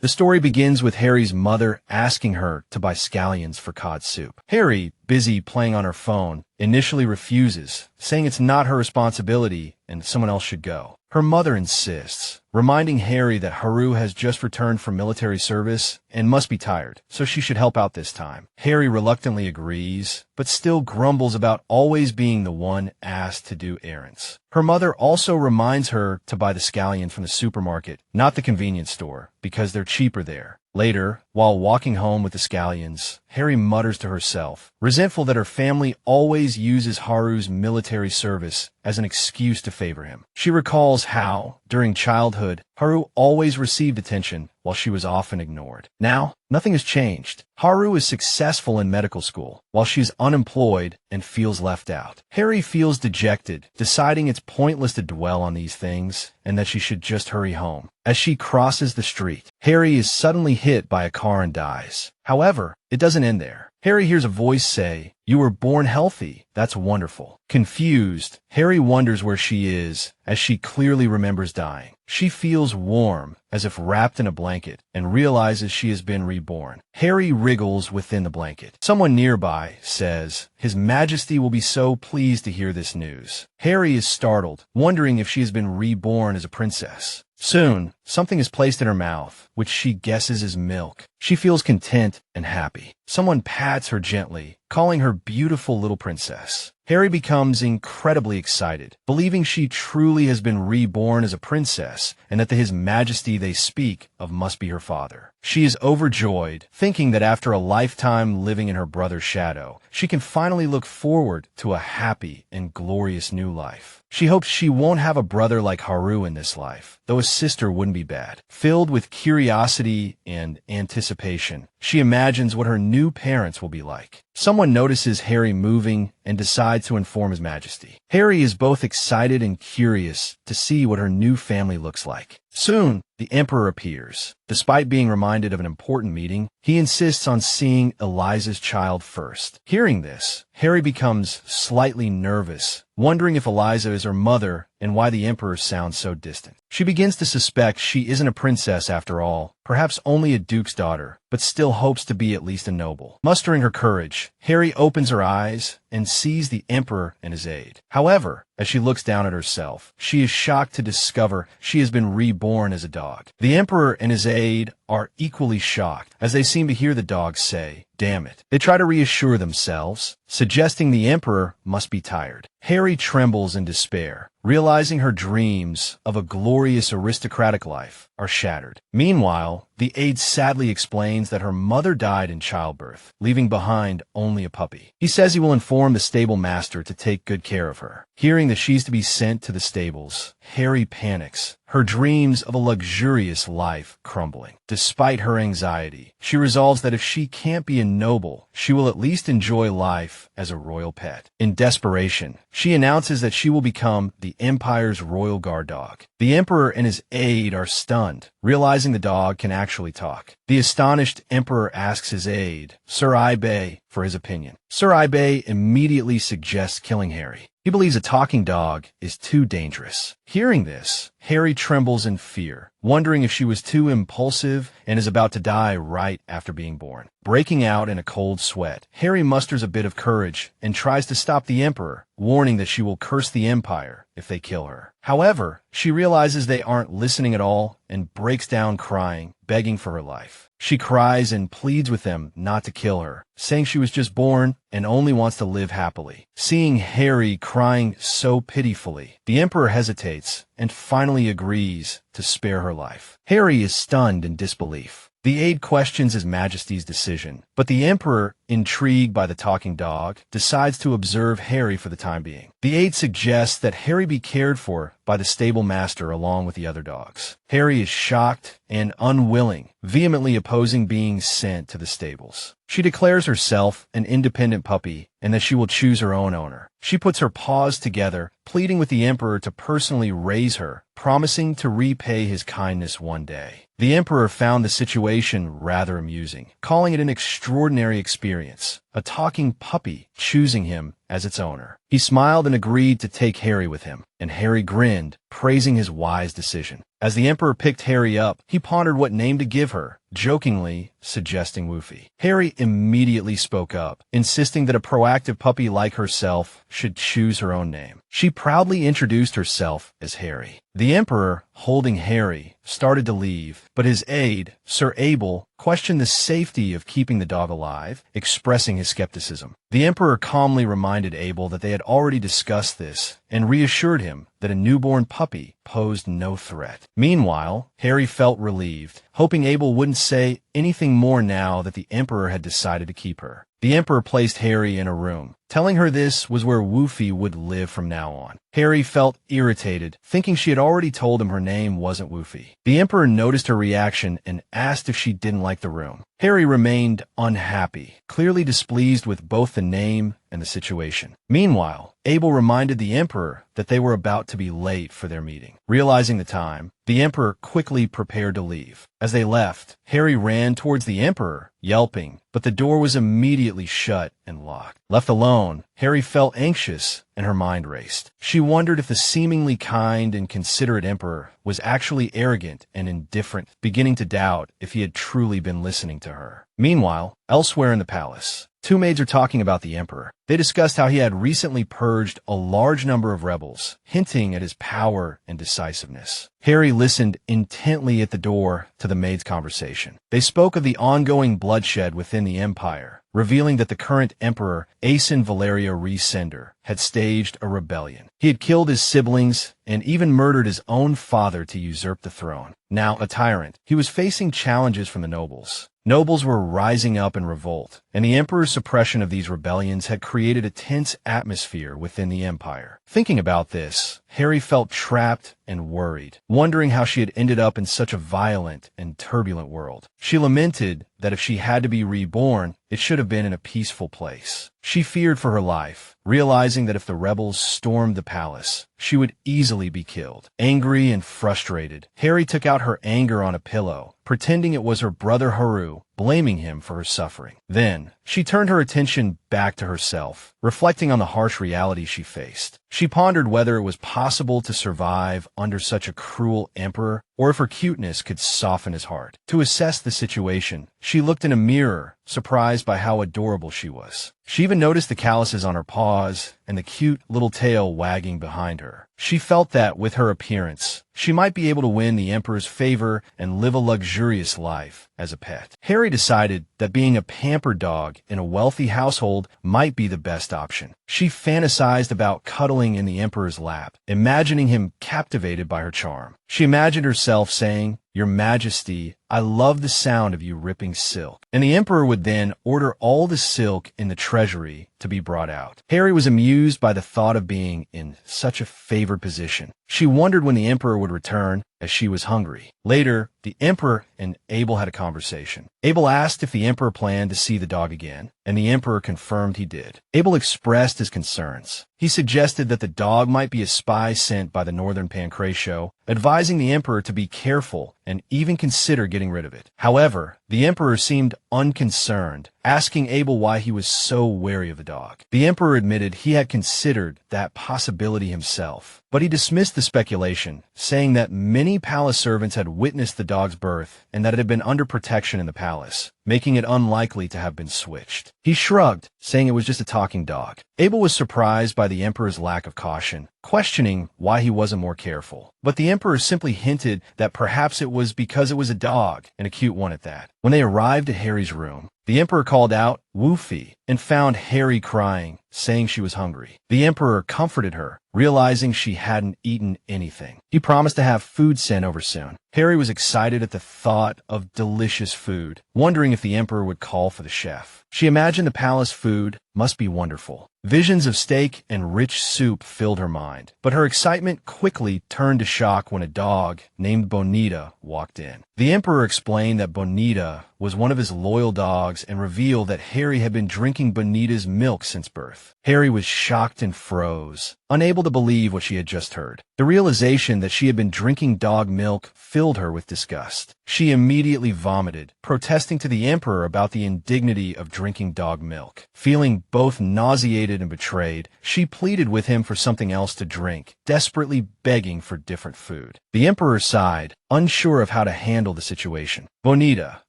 The story begins with Harry's mother asking her to buy scallions for cod soup. Harry, busy playing on her phone, initially refuses, saying it's not her responsibility and someone else should go. Her mother insists, reminding Harry that Haru has just returned from military service and must be tired, so she should help out this time. Harry reluctantly agrees, but still grumbles about always being the one asked to do errands. Her mother also reminds her to buy the scallion from the supermarket, not the convenience store, because they're cheaper there. Later, while walking home with the scallions, Harry mutters to herself, resentful that her family always uses Haru's military service as an excuse to favor him. She recalls how, during childhood, Haru always received attention while she was often ignored. Now, nothing has changed. Haru is successful in medical school, while she's unemployed and feels left out. Harry feels dejected, deciding it's pointless to dwell on these things and that she should just hurry home. As she crosses the street, Harry is suddenly hit by a car and dies. However, it doesn't end there. Harry hears a voice say, "You were born healthy. That's wonderful." Confused, Harry wonders where she is, as she clearly remembers dying. She feels warm, as if wrapped in a blanket, and realizes she has been reborn. Harry wriggles within the blanket. Someone nearby says, "His Majesty will be so pleased to hear this news." Harry is startled, wondering if she has been reborn as a princess. Soon, something is placed in her mouth, which she guesses is milk. She feels content and happy. Someone pats her gently, calling her beautiful little princess. Harry becomes incredibly excited, believing she truly has been reborn as a princess and that the His Majesty they speak of must be her father. She is overjoyed, thinking that after a lifetime living in her brother's shadow, she can finally look forward to a happy and glorious new life. She hopes she won't have a brother like Haru in this life, though a sister wouldn't be bad. Filled with curiosity and anticipation, she imagines what her new parents will be like. Someone notices Harry moving and decides to inform His Majesty. Harry is both excited and curious to see what her new family looks like. Soon, the Emperor appears. Despite being reminded of an important meeting, he insists on seeing Eliza's child first. Hearing this, Harry becomes slightly nervous, wondering if Eliza is her mother and why the Emperor sounds so distant. She begins to suspect she isn't a princess after all, perhaps only a duke's daughter, but still hopes to be at least a noble. Mustering her courage, Harry opens her eyes and sees the Emperor and his aide. However, as she looks down at herself, she is shocked to discover she has been reborn as a dog. The Emperor and his aide are equally shocked as they seem to hear the dog say, "Damn it." They try to reassure themselves, suggesting the Emperor must be tired. Harry trembles in despair, realizing her dreams of a glorious aristocratic life are shattered. Meanwhile, the aide sadly explains that her mother died in childbirth, leaving behind only a puppy. He says he will inform the stable master to take good care of her. Hearing that she's to be sent to the stables, Harry panics, her dreams of a luxurious life crumbling. Despite her anxiety, she resolves that if she can't be a noble, she will at least enjoy life as a royal pet. In desperation, she announces that she will become the Empire's royal guard dog. The Emperor and his aide are stunned, realizing the dog can actually talk. The astonished Emperor asks his aide, Sir Ibe, for his opinion. Sir Ibe immediately suggests killing Harry. He believes a talking dog is too dangerous. Hearing this, Harry trembles in fear, wondering if she was too impulsive and is about to die right after being born. Breaking out in a cold sweat, Harry musters a bit of courage and tries to stop the Emperor, warning that she will curse the Empire if they kill her. However, she realizes they aren't listening at all and breaks down crying, begging for her life. She cries and pleads with them not to kill her, saying she was just born and only wants to live happily. Seeing Harry crying so pitifully, the Emperor hesitates and finally agrees to spare her life. Harry is stunned in disbelief. The aide questions His Majesty's decision, but the Emperor, intrigued by the talking dog, decides to observe Harry for the time being. The aide suggests that Harry be cared for by the stable master along with the other dogs. Harry is shocked and unwilling, vehemently opposing being sent to the stables. She declares herself an independent puppy and that she will choose her own owner. She puts her paws together, pleading with the Emperor to personally raise her, promising to repay his kindness one day. The Emperor found the situation rather amusing, calling it an extraordinary experience, a talking puppy choosing him as its owner. He smiled and agreed to take Harry with him, and Harry grinned, praising his wise decision. As the Emperor picked Harry up, he pondered what name to give her, jokingly suggesting Woofy. Harry immediately spoke up, insisting that a proactive puppy like herself should choose her own name. She proudly introduced herself as Harry. The Emperor, holding Harry, started to leave, but his aide, Sir Abel, questioned the safety of keeping the dog alive, expressing his skepticism. The Emperor calmly reminded Abel that they had already discussed this and reassured him that a newborn puppy posed no threat. Meanwhile, Harry felt relieved, hoping Abel wouldn't say anything more now that the Emperor had decided to keep her. The Emperor placed Harry in a room, telling her this was where Woofy would live from now on. Harry felt irritated, thinking she had already told him her name wasn't Woofy. The Emperor noticed her reaction and asked if she didn't like the room. Harry remained unhappy, clearly displeased with both the name and the situation. Meanwhile, Abel reminded the Emperor that they were about to be late for their meeting. Realizing the time, the Emperor quickly prepared to leave. As they left, Harry ran towards the Emperor, yelping, but the door was immediately shut and locked. Left alone, Harry felt anxious and her mind raced. She wondered if the seemingly kind and considerate Emperor was actually arrogant and indifferent, beginning to doubt if he had truly been listening to her. Meanwhile, elsewhere in the palace, two maids are talking about the Emperor. They discussed how he had recently purged a large number of rebels, hinting at his power and decisiveness. Harry listened intently at the door to the maids' conversation. They spoke of the ongoing bloodshed within the Empire, revealing that the current Emperor, Aeson Valerio Resender, had staged a rebellion. He had killed his siblings and even murdered his own father to usurp the throne. Now a tyrant, he was facing challenges from the nobles. Nobles were rising up in revolt, and the Emperor's suppression of these rebellions had created a tense atmosphere within the Empire. Thinking about this, Harry felt trapped and worried, wondering how she had ended up in such a violent and turbulent world. She lamented that if she had to be reborn, it should have been in a peaceful place. She feared for her life, realizing that if the rebels stormed the palace, she would easily be killed. Angry and frustrated, Harry took out her anger on a pillow, pretending it was her brother Haru, blaming him for her suffering. Then, she turned her attention back to herself, reflecting on the harsh reality she faced. She pondered whether it was possible to survive under such a cruel emperor, or if her cuteness could soften his heart. To assess the situation, she looked in a mirror, surprised by how adorable she was. She even noticed the calluses on her paws and the cute little tail wagging behind her. She felt that, with her appearance, she might be able to win the Emperor's favor and live a luxurious life as a pet. Harry decided that being a pampered dog in a wealthy household might be the best option. She fantasized about cuddling in the Emperor's lap, imagining him captivated by her charm. She imagined herself saying, "Your Majesty, I love the sound of you ripping silk." And the Emperor would then order all the silk in the treasury to be brought out. Harry was amused by the thought of being in such a favored position. She wondered when the Emperor would return, as she was hungry. Later, the Emperor and Abel had a conversation. Abel asked if the Emperor planned to see the dog again, and the Emperor confirmed he did. Abel expressed his concerns. He suggested that the dog might be a spy sent by the Northern Pancratio, advising the Emperor to be careful and even consider getting rid of it. However, the Emperor seemed unconcerned, asking Abel why he was so wary of the dog. The Emperor admitted he had considered that possibility himself, but he dismissed the speculation, saying that many palace servants had witnessed the dog's birth and that it had been under protection in the palace, making it unlikely to have been switched. He shrugged, saying it was just a talking dog. Abel was surprised by the Emperor's lack of caution, questioning why he wasn't more careful. But the Emperor simply hinted that perhaps it was because it was a dog, and a cute one at that. When they arrived at Harry's room, the Emperor called out, "Woofy," and found Harry crying, saying she was hungry. The Emperor comforted her, realizing she hadn't eaten anything. He promised to have food sent over soon. Harry was excited at the thought of delicious food, wondering if the Emperor would call for the chef. She imagined the palace food must be wonderful. Visions of steak and rich soup filled her mind, but her excitement quickly turned to shock when a dog named Bonita walked in. The Emperor explained that Bonita was one of his loyal dogs and revealed that Harry had been drinking Bonita's milk since birth. Harry was shocked and froze, unable to believe what she had just heard. The realization that she had been drinking dog milk filled her with disgust. She immediately vomited, protesting to the Emperor about the indignity of drinking dog milk. Feeling both nauseated and betrayed, she pleaded with him for something else to drink, desperately begging for different food. The Emperor sighed, unsure of how to handle the situation. Bonita,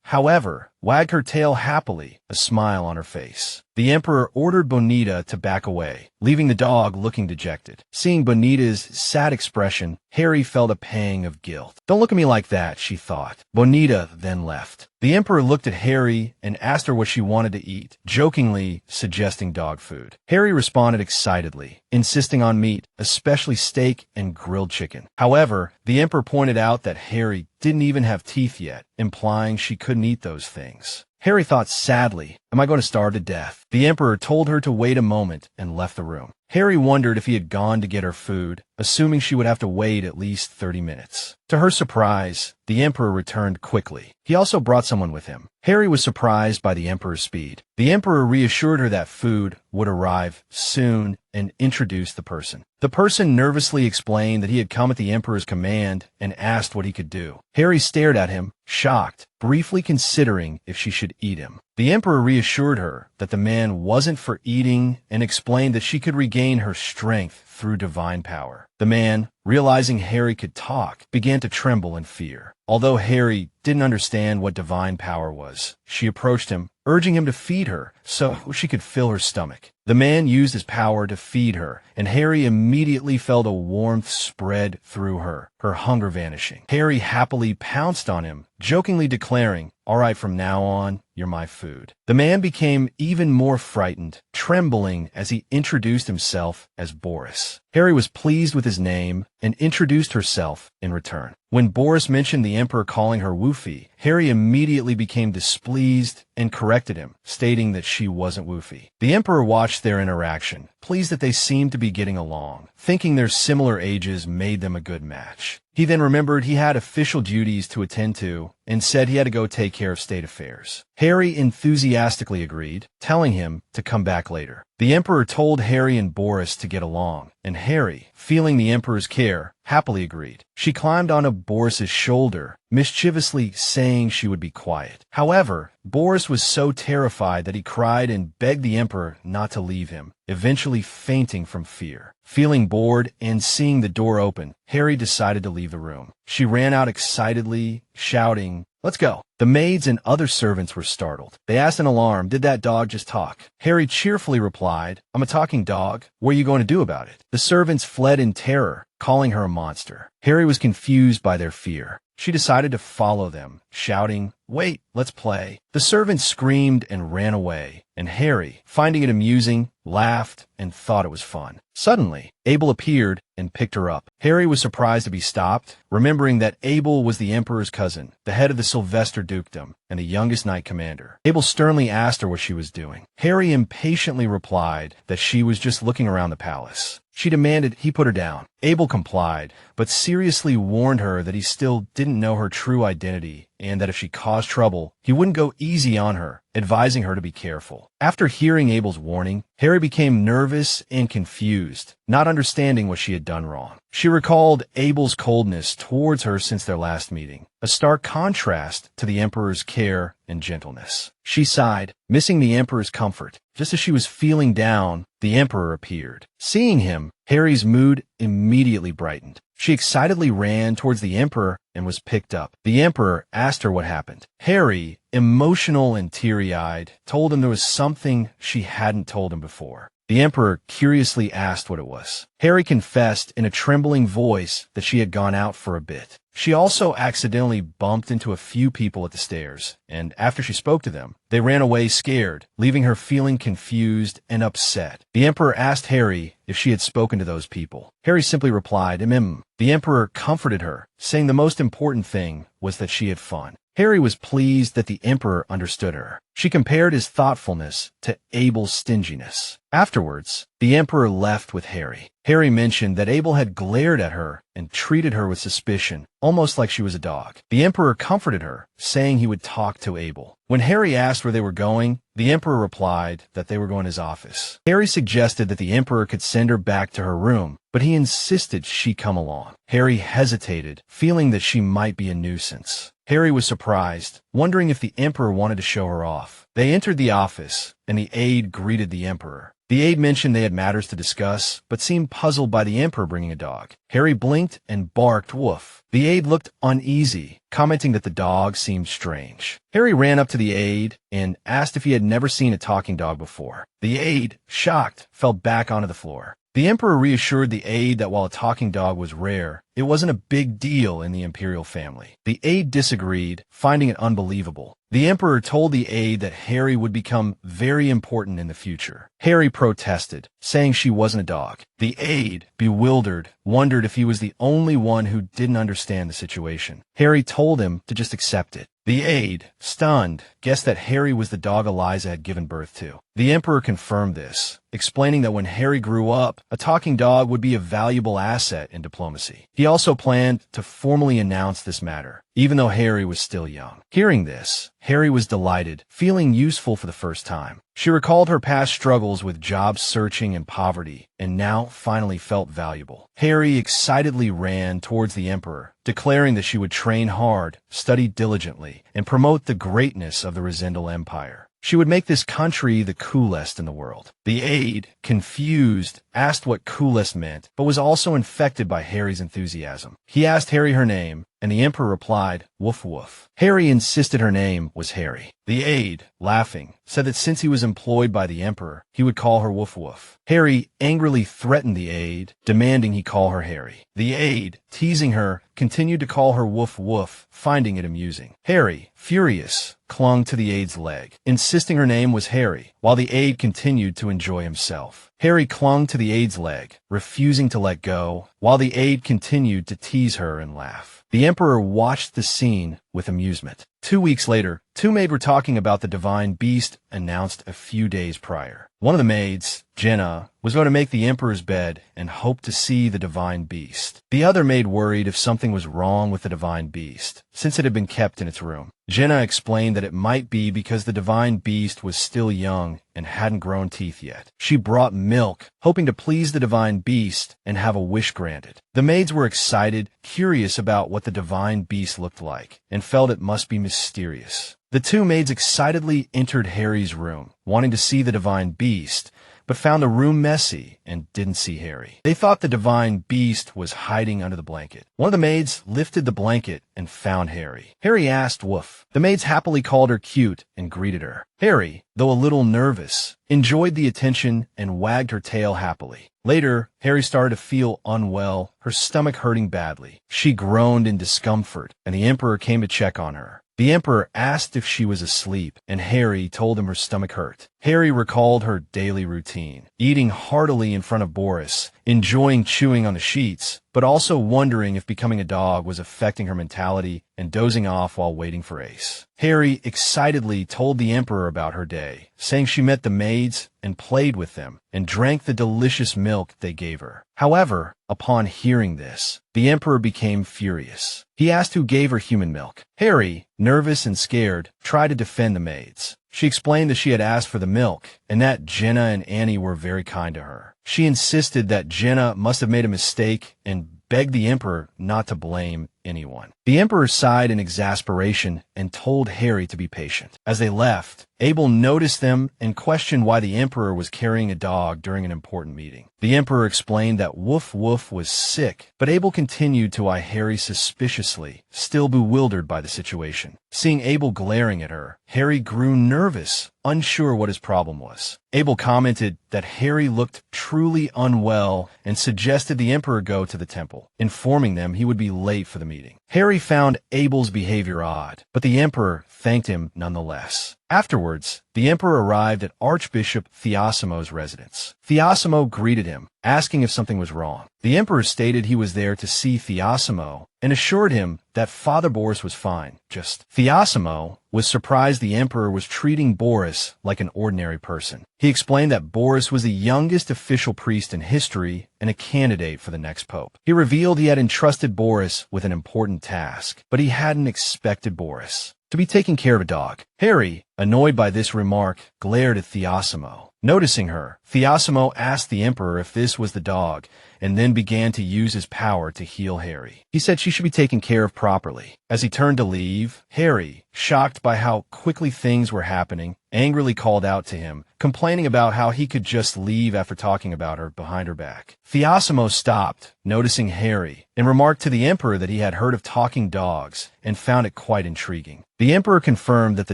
however, wagged her tail happily, a smile on her face. The Emperor ordered Bonita to back away, leaving the dog looking dejected. Seeing Bonita's sad expression, Harry felt a pang of guilt. "Don't look at me like that," she thought. Bonita then left. The Emperor looked at Harry and asked her what she wanted to eat, jokingly suggesting dog food. Harry responded excitedly, insisting on meat, especially steak and grilled chicken. However, the Emperor pointed out that Harry didn't even have teeth yet, implying she couldn't eat those things. Harry thought sadly, "Am I going to starve to death?" The Emperor told her to wait a moment and left the room. Harry wondered if he had gone to get her food, assuming she would have to wait at least 30 minutes. To her surprise, the Emperor returned quickly. He also brought someone with him. Harry was surprised by the Emperor's speed. The Emperor reassured her that food would arrive soon and introduced the person. The person nervously explained that he had come at the Emperor's command and asked what he could do. Harry stared at him, shocked, briefly considering if she should eat him. The Emperor reassured her that the man wasn't for eating and explained that she could regain her strength through divine power. The man, realizing Harry could talk, began to tremble in fear. Although Harry didn't understand what divine power was, she approached him, urging him to feed her so she could fill her stomach. The man used his power to feed her, and Harry immediately felt a warmth spread through her, her hunger vanishing. Harry happily pounced on him, jokingly declaring, "All right, from now on, you're my food." The man became even more frightened, trembling as he introduced himself as Boris. Harry was pleased with his name and introduced herself in return. When Boris mentioned the Emperor calling her Woofy, Harry immediately became displeased and corrected him, stating that she wasn't Woofy. The Emperor watched their interaction, pleased that they seemed to be getting along, thinking their similar ages made them a good match. He then remembered he had official duties to attend to and said he had to go take care of state affairs. Harry enthusiastically agreed, telling him to come back later. The Emperor told Harry and Boris to get along, and Harry, feeling the Emperor's care, happily agreed. She climbed onto Boris's shoulder, mischievously saying she would be quiet. However, Boris was so terrified that he cried and begged the Emperor not to leave him, eventually fainting from fear. Feeling bored and seeing the door open, Harry decided to leave the room. She ran out excitedly, shouting, "Let's go." The maids and other servants were startled. They asked in alarm, "Did that dog just talk?" Harry cheerfully replied, "I'm a talking dog. What are you going to do about it?" The servants fled in terror, calling her a monster. Harry was confused by their fear. She decided to follow them, shouting, "Wait, let's play." The servants screamed and ran away, and Harry, finding it amusing, laughed and thought it was fun. Suddenly, Abel appeared and picked her up. Harry was surprised to be stopped, remembering that Abel was the Emperor's cousin, the head of the Sylvester Dukedom, and the youngest knight commander. Abel sternly asked her what she was doing. Harry impatiently replied that she was just looking around the palace. She demanded he put her down. Abel complied, but seriously warned her that he still didn't know her true identity and that if she caused trouble, he wouldn't go easy on her, advising her to be careful. After hearing Abel's warning, Harry became nervous and confused, not understanding what she had done wrong. She recalled Abel's coldness towards her since their last meeting, a stark contrast to the Emperor's care and gentleness. She sighed, missing the Emperor's comfort. Just as she was feeling down, the Emperor appeared. Seeing him, Harry's mood immediately brightened. She excitedly ran towards the Emperor and was picked up. The Emperor asked her what happened. Harry, emotional and teary-eyed, told him there was something she hadn't told him before. The Emperor curiously asked what it was. Harry confessed in a trembling voice that she had gone out for a bit. She also accidentally bumped into a few people at the stairs, and after she spoke to them, they ran away scared, leaving her feeling confused and upset. The Emperor asked Harry if she had spoken to those people. Harry simply replied, The Emperor comforted her, saying the most important thing was that she had fun. Harry was pleased that the Emperor understood her. She compared his thoughtfulness to Abel's stinginess. Afterwards, the emperor left with Harry. Harry mentioned that Abel had glared at her and treated her with suspicion, almost like she was a dog. The emperor comforted her, saying he would talk to Abel. When Harry asked where they were going, the emperor replied that they were going to his office. Harry suggested that the emperor could send her back to her room, but he insisted she come along. Harry hesitated, feeling that she might be a nuisance. Harry was surprised, wondering if the emperor wanted to show her off. They entered the office, and the aide greeted the emperor. The aide mentioned they had matters to discuss, but seemed puzzled by the emperor bringing a dog. Harry blinked and barked woof. The aide looked uneasy, commenting that the dog seemed strange. Harry ran up to the aide and asked if he had never seen a talking dog before. The aide, shocked, fell back onto the floor. The emperor reassured the aide that while a talking dog was rare, it wasn't a big deal in the imperial family. The aide disagreed, finding it unbelievable. The emperor told the aide that Harry would become very important in the future. Harry protested, saying she wasn't a dog. The aide, bewildered, wondered if he was the only one who didn't understand the situation. Harry told him to just accept it. The aide, stunned, guessed that Harry was the dog Eliza had given birth to. The emperor confirmed this, explaining that when Harry grew up, a talking dog would be a valuable asset in diplomacy. He also planned to formally announce this matter, even though Harry was still young. Hearing this, Harry was delighted, feeling useful for the first time. She recalled her past struggles with job searching and poverty, and now finally felt valuable. Harry excitedly ran towards the emperor, declaring that she would train hard, study diligently, and promote the greatness of the Resendal Empire. She would make this country the coolest in the world. The aide, confused, asked what coolest meant, but was also infected by Harry's enthusiasm. He asked Harry her name, and the emperor replied, woof woof. Harry insisted her name was Harry. The aide, laughing, said that since he was employed by the emperor, he would call her woof woof. Harry angrily threatened the aide, demanding he call her Harry. The aide, teasing her, continued to call her woof woof, finding it amusing. Harry, furious, clung to the aide's leg, insisting her name was Harry, while the aide continued to enjoy himself. Harry clung to the aide's leg, refusing to let go, while the aide continued to tease her and laugh. The emperor watched the scene with amusement. 2 weeks later, two maids were talking about the divine beast announced a few days prior. One of the maids, Jenna, was going to make the emperor's bed and hoped to see the divine beast. The other maid worried if something was wrong with the divine beast, since it had been kept in its room. Jenna explained that it might be because the divine beast was still young and hadn't grown teeth yet. She brought milk, hoping to please the divine beast and have a wish granted. The maids were excited, curious about what the divine beast looked like, and felt it must be mysterious. The two maids excitedly entered Harry's room, wanting to see the divine beast, but found the room messy and didn't see Harry. They thought the divine beast was hiding under the blanket. One of the maids lifted the blanket and found Harry. Harry asked woof. The maids happily called her cute and greeted her. Harry, though a little nervous, enjoyed the attention and wagged her tail happily. Later, Harry started to feel unwell, her stomach hurting badly. She groaned in discomfort, and the emperor came to check on her. The emperor asked if she was asleep, and Harry told him her stomach hurt. Harry recalled her daily routine, eating heartily in front of Boris, enjoying chewing on the sheets, but also wondering if becoming a dog was affecting her mentality and dozing off while waiting for Ace. Harry excitedly told the emperor about her day, saying she met the maids and played with them and drank the delicious milk they gave her. However, upon hearing this, the emperor became furious. He asked who gave her human milk. Harry, nervous and scared, tried to defend the maids. She explained that she had asked for the milk, and that Jenna and Annie were very kind to her. She insisted that Jenna must have made a mistake and begged the emperor not to blame anyone. The emperor sighed in exasperation and told Harry to be patient. As they left, Abel noticed them and questioned why the emperor was carrying a dog during an important meeting. The emperor explained that Woof Woof was sick, but Abel continued to eye Harry suspiciously, still bewildered by the situation. Seeing Abel glaring at her, Harry grew nervous, unsure what his problem was. Abel commented that Harry looked truly unwell and suggested the emperor go to the temple, informing them he would be late for the meeting. Harry found Abel's behavior odd, but the emperor thanked him nonetheless. Afterwards, the emperor arrived at Archbishop Theosimo's residence. Theosimo greeted him, asking if something was wrong. The emperor stated he was there to see Theosimo and assured him that Father Boris was fine. Theosimo was surprised the emperor was treating Boris like an ordinary person. He explained that Boris was the youngest official priest in history and a candidate for the next pope. He revealed he had entrusted Boris with an important task, but he hadn't expected Boris to be taking care of a dog. Harry, annoyed by this remark, glared at Theosimo. Noticing her, Theosimo asked the emperor if this was the dog, and then began to use his power to heal Harry. He said she should be taken care of properly. As he turned to leave, Harry, shocked by how quickly things were happening, angrily called out to him, complaining about how he could just leave after talking about her behind her back. Theosimo stopped, noticing Harry, and remarked to the emperor that he had heard of talking dogs and found it quite intriguing. The emperor confirmed that the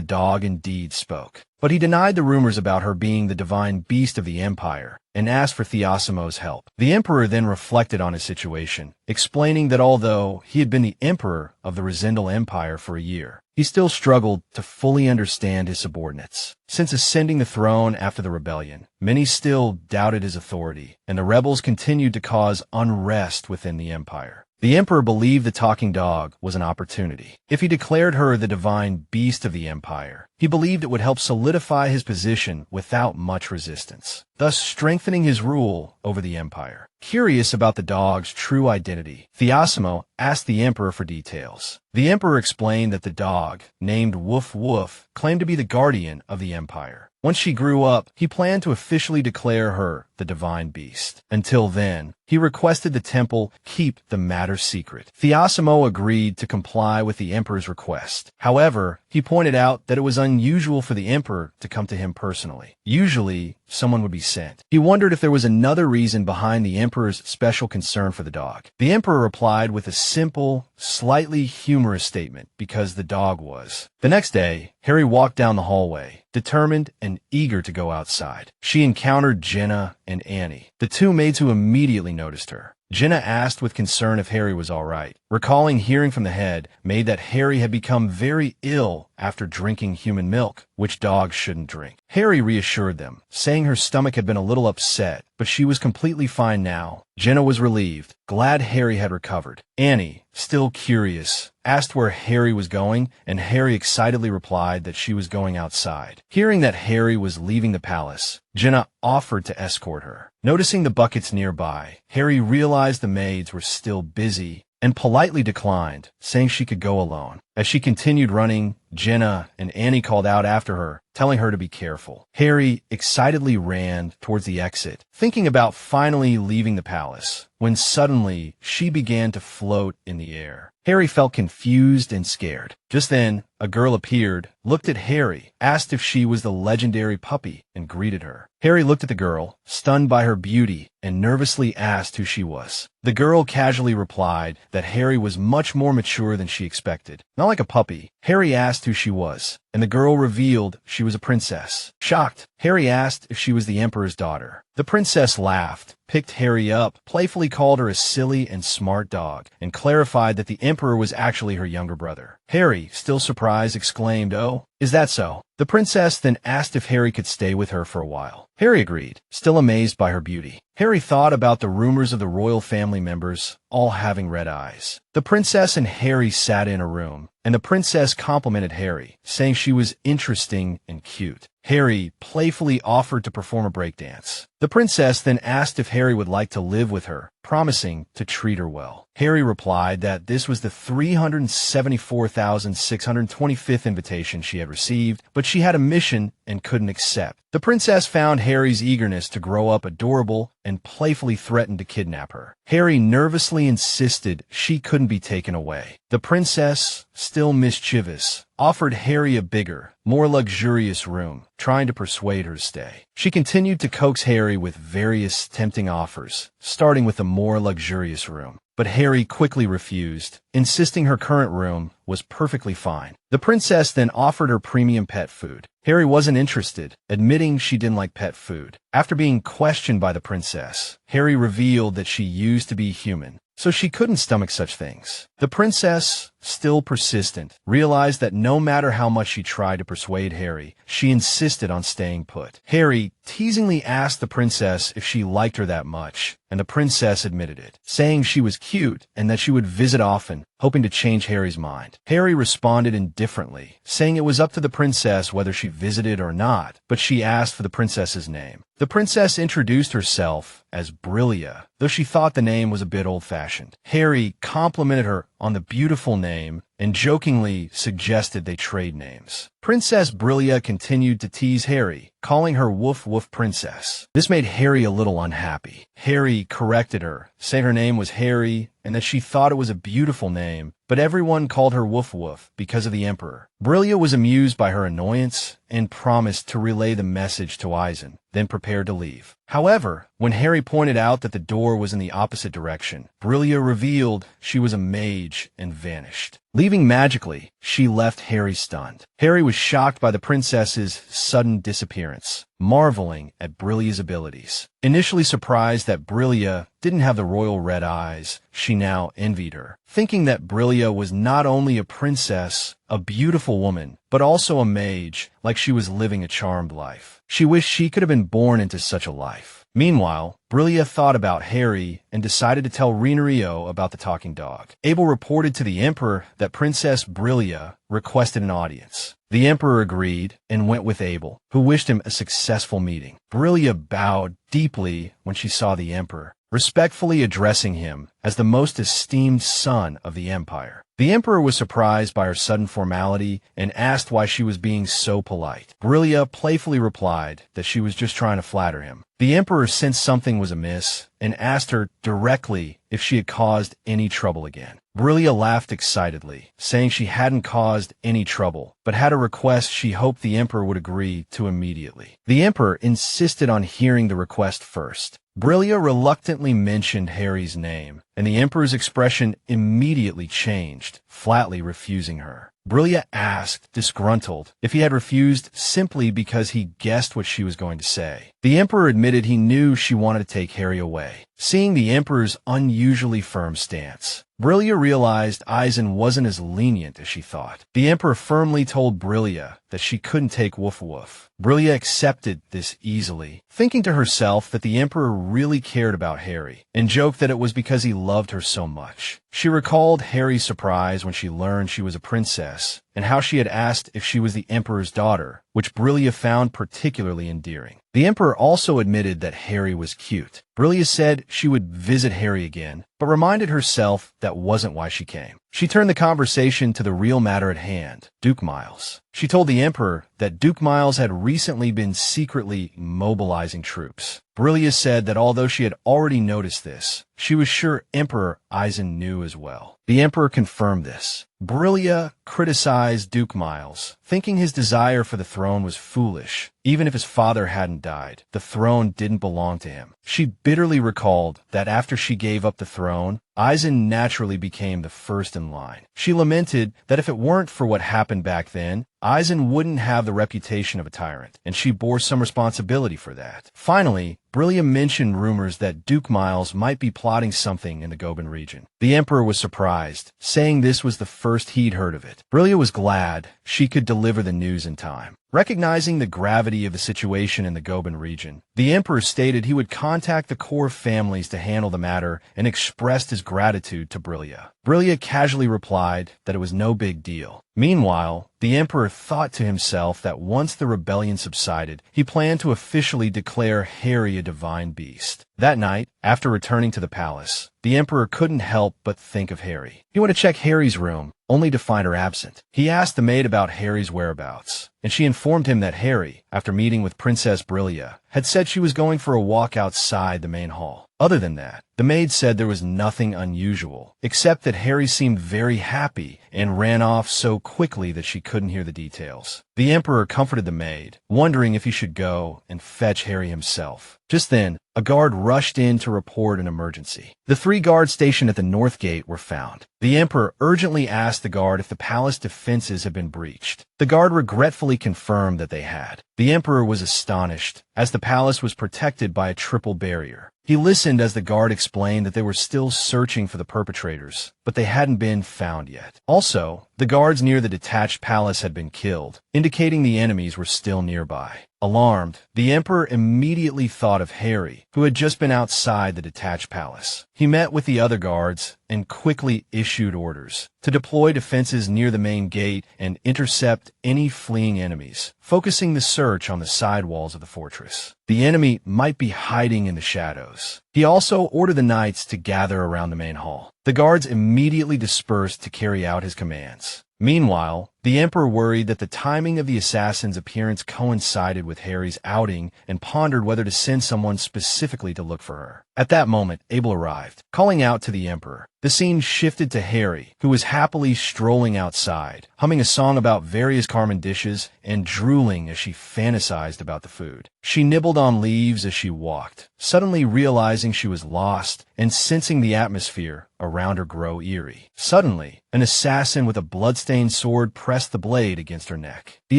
dog indeed spoke, but he denied the rumors about her being the divine beast of the empire and asked for Theosimo's help. The emperor then reflected on his situation, explaining that although he had been the emperor of the Resendal Empire for a year, he still struggled to fully understand his subordinates. Since ascending the throne after the rebellion, many still doubted his authority, and the rebels continued to cause unrest within the empire. The emperor believed the talking dog was an opportunity. If he declared her the divine beast of the empire, he believed it would help solidify his position without much resistance, thus strengthening his rule over the empire. Curious about the dog's true identity, Theosimo asked the emperor for details. The emperor explained that the dog, named Woof Woof, claimed to be the guardian of the empire. Once she grew up, he planned to officially declare her the divine beast. Until then, he requested the temple keep the matter secret. Theosimo agreed to comply with the emperor's request. However, he pointed out that it was unusual for the emperor to come to him personally. Usually, someone would be sent. He wondered if there was another reason behind the emperor's special concern for the dog. The emperor replied with a simple, slightly humorous statement, because the dog was. The next day, Harry walked down the hallway, determined and eager to go outside. She encountered Jenna and Annie, the two maids who immediately noticed her. Jenna asked with concern if Harry was all right, recalling hearing from the head maid that Harry had become very ill after drinking human milk, which dogs shouldn't drink. Harry reassured them, saying her stomach had been a little upset, but she was completely fine now. Jenna was relieved, glad Harry had recovered. Annie, still curious, asked where Harry was going, and Harry excitedly replied that she was going outside. Hearing that Harry was leaving the palace, Jenna offered to escort her. Noticing the buckets nearby, Harry realized the maids were still busy and politely declined, saying she could go alone. As she continued running, Jenna and Annie called out after her, telling her to be careful. Harry excitedly ran towards the exit, thinking about finally leaving the palace, when suddenly she began to float in the air. Harry felt confused and scared. Just then, a girl appeared, looked at Harry, asked if she was the legendary puppy, and greeted her. Harry looked at the girl, stunned by her beauty, and nervously asked who she was. The girl casually replied that Harry was much more mature than she expected. Not like a puppy. Harry asked who she was, and the girl revealed she was a princess. Shocked, Harry asked if she was the emperor's daughter. The princess laughed, picked Harry up, playfully called her a silly and smart dog, and clarified that the emperor was actually her younger brother. Harry, still surprised, exclaimed, "Oh, is that so?" The princess then asked if Harry could stay with her for a while. Harry agreed, still amazed by her beauty. Harry thought about the rumors of the royal family members all having red eyes. The princess and Harry sat in a room, and the princess complimented Harry, saying she was interesting and cute. Harry playfully offered to perform a breakdance. The princess then asked if Harry would like to live with her, promising to treat her well. Harry replied that this was the 374,625th invitation she had received, but she had a mission and couldn't accept. The princess found Harry's eagerness to grow up adorable and playfully threatened to kidnap her. Harry nervously insisted she couldn't be taken away. The princess, still mischievous, offered Harry a bigger, more luxurious room, trying to persuade her to stay. She continued to coax Harry with various tempting offers, starting with a more luxurious room. But Harry quickly refused, insisting her current room was perfectly fine. The princess then offered her premium pet food. Harry wasn't interested, admitting she didn't like pet food. After being questioned by the princess, Harry revealed that she used to be human, so she couldn't stomach such things. The princess still persistent, realized that no matter how much she tried to persuade Harry, she insisted on staying put. Harry teasingly asked the princess if she liked her that much, and the princess admitted it, saying she was cute and that she would visit often, hoping to change Harry's mind. Harry responded indifferently, saying it was up to the princess whether she visited or not, but she asked for the princess's name. The princess introduced herself as Brillia, though she thought the name was a bit old-fashioned. Harry complimented her on the beautiful name and jokingly suggested they trade names. Princess Brillia continued to tease Harry, calling her Woof Woof Princess. This made Harry a little unhappy. Harry corrected her, saying her name was Harry and that she thought it was a beautiful name, but everyone called her Woof Woof because of the Emperor. Brillia was amused by her annoyance and promised to relay the message to Eisen, then prepared to leave. However, when Harry pointed out that the door was in the opposite direction, Brillia revealed she was a mage and vanished. Leaving magically, she left Harry stunned. Harry was shocked by the princess's sudden disappearance, marveling at Brillia's abilities. Initially surprised that Brillia didn't have the royal red eyes, she now envied her, thinking that Brillia was not only a princess, a beautiful woman, but also a mage, like she was living a charmed life. She wished she could have been born into such a life. Meanwhile, Brillia thought about Harry and decided to tell Rinnerio about the talking dog. Abel reported to the Emperor that Princess Brillia requested an audience. The Emperor agreed and went with Abel, who wished him a successful meeting. Brillia bowed deeply when she saw the Emperor, respectfully addressing him as the most esteemed son of the Empire. The Emperor was surprised by her sudden formality and asked why she was being so polite. Brillia playfully replied that she was just trying to flatter him. The Emperor sensed something was amiss and asked her directly if she had caused any trouble again. Brillia laughed excitedly, saying she hadn't caused any trouble, but had a request she hoped the Emperor would agree to immediately. The Emperor insisted on hearing the request first. Brillia reluctantly mentioned Harry's name, and the Emperor's expression immediately changed, flatly refusing her. Brillia asked, disgruntled, if he had refused simply because he guessed what she was going to say. The Emperor admitted he knew she wanted to take Harry away. Seeing the Emperor's unusually firm stance, Brillia realized Eisen wasn't as lenient as she thought. The Emperor firmly told Brillia that she couldn't take Woof Woof. Brillia accepted this easily, thinking to herself that the Emperor really cared about Harry, and joked that it was because he loved her so much. She recalled Harry's surprise when she learned she was a princess, and how she had asked if she was the Emperor's daughter, which Brillia found particularly endearing. The Emperor also admitted that Harry was cute. Brillia said she would visit Harry again, but reminded herself that wasn't why she came. She turned the conversation to the real matter at hand, Duke Miles. She told the Emperor that Duke Miles had recently been secretly mobilizing troops. Brillia said that although she had already noticed this, she was sure Emperor Eisen knew as well. The Emperor confirmed this. Brillia criticized Duke Miles, thinking his desire for the throne was foolish. Even if his father hadn't died, the throne didn't belong to him. She bitterly recalled that after she gave up the throne, Eisen naturally became the first in line. She lamented that if it weren't for what happened back then, Eisen wouldn't have the reputation of a tyrant, and she bore some responsibility for that. Finally, Brillia mentioned rumors that Duke Miles might be plotting something in the Goban region. The Emperor was surprised, saying this was the first he'd heard of it. Brillia was glad she could deliver the news in time. Recognizing the gravity of the situation in the Goban region, the Emperor stated he would contact the core families to handle the matter and expressed his gratitude to Brillia. Brillia casually replied that it was no big deal. Meanwhile, the Emperor thought to himself that once the rebellion subsided, he planned to officially declare Harry a divine beast. That night, after returning to the palace, the Emperor couldn't help but think of Harry. He went to check Harry's room, only to find her absent. He asked the maid about Harry's whereabouts, and she informed him that Harry, after meeting with Princess Brillia, had said she was going for a walk outside the main hall. Other than that, the maid said there was nothing unusual, except that Harry seemed very happy and ran off so quickly that she couldn't hear the details. The Emperor comforted the maid, wondering if he should go and fetch Harry himself. Just then, a guard rushed in to report an emergency. The 3 guards stationed at the north gate were found. The Emperor urgently asked the guard if the palace defenses had been breached. The guard regretfully confirmed that they had. The Emperor was astonished, as the palace was protected by a triple barrier. He listened as the guard explained that they were still searching for the perpetrators, but they hadn't been found yet. Also, the guards near the detached palace had been killed, indicating the enemies were still nearby. Alarmed, the emperor immediately thought of Harry, who had just been outside the detached palace. He met with the other guards and quickly issued orders to deploy defenses near the main gate and intercept any fleeing enemies, focusing the search on the side walls of the fortress. The enemy might be hiding in the shadows. He also ordered the knights to gather around the main hall. The guards immediately dispersed to carry out his commands. Meanwhile, the emperor worried that the timing of the assassin's appearance coincided with Harry's outing and pondered whether to send someone specifically to look for her. At that moment, Abel arrived, calling out to the emperor. The scene shifted to Harry, who was happily strolling outside, humming a song about various Carmen dishes and drooling as she fantasized about the food. She nibbled on leaves as she walked, suddenly realizing she was lost and sensing the atmosphere around her grow eerie. Suddenly, an assassin with a bloodstained sword pressed the blade against her neck. The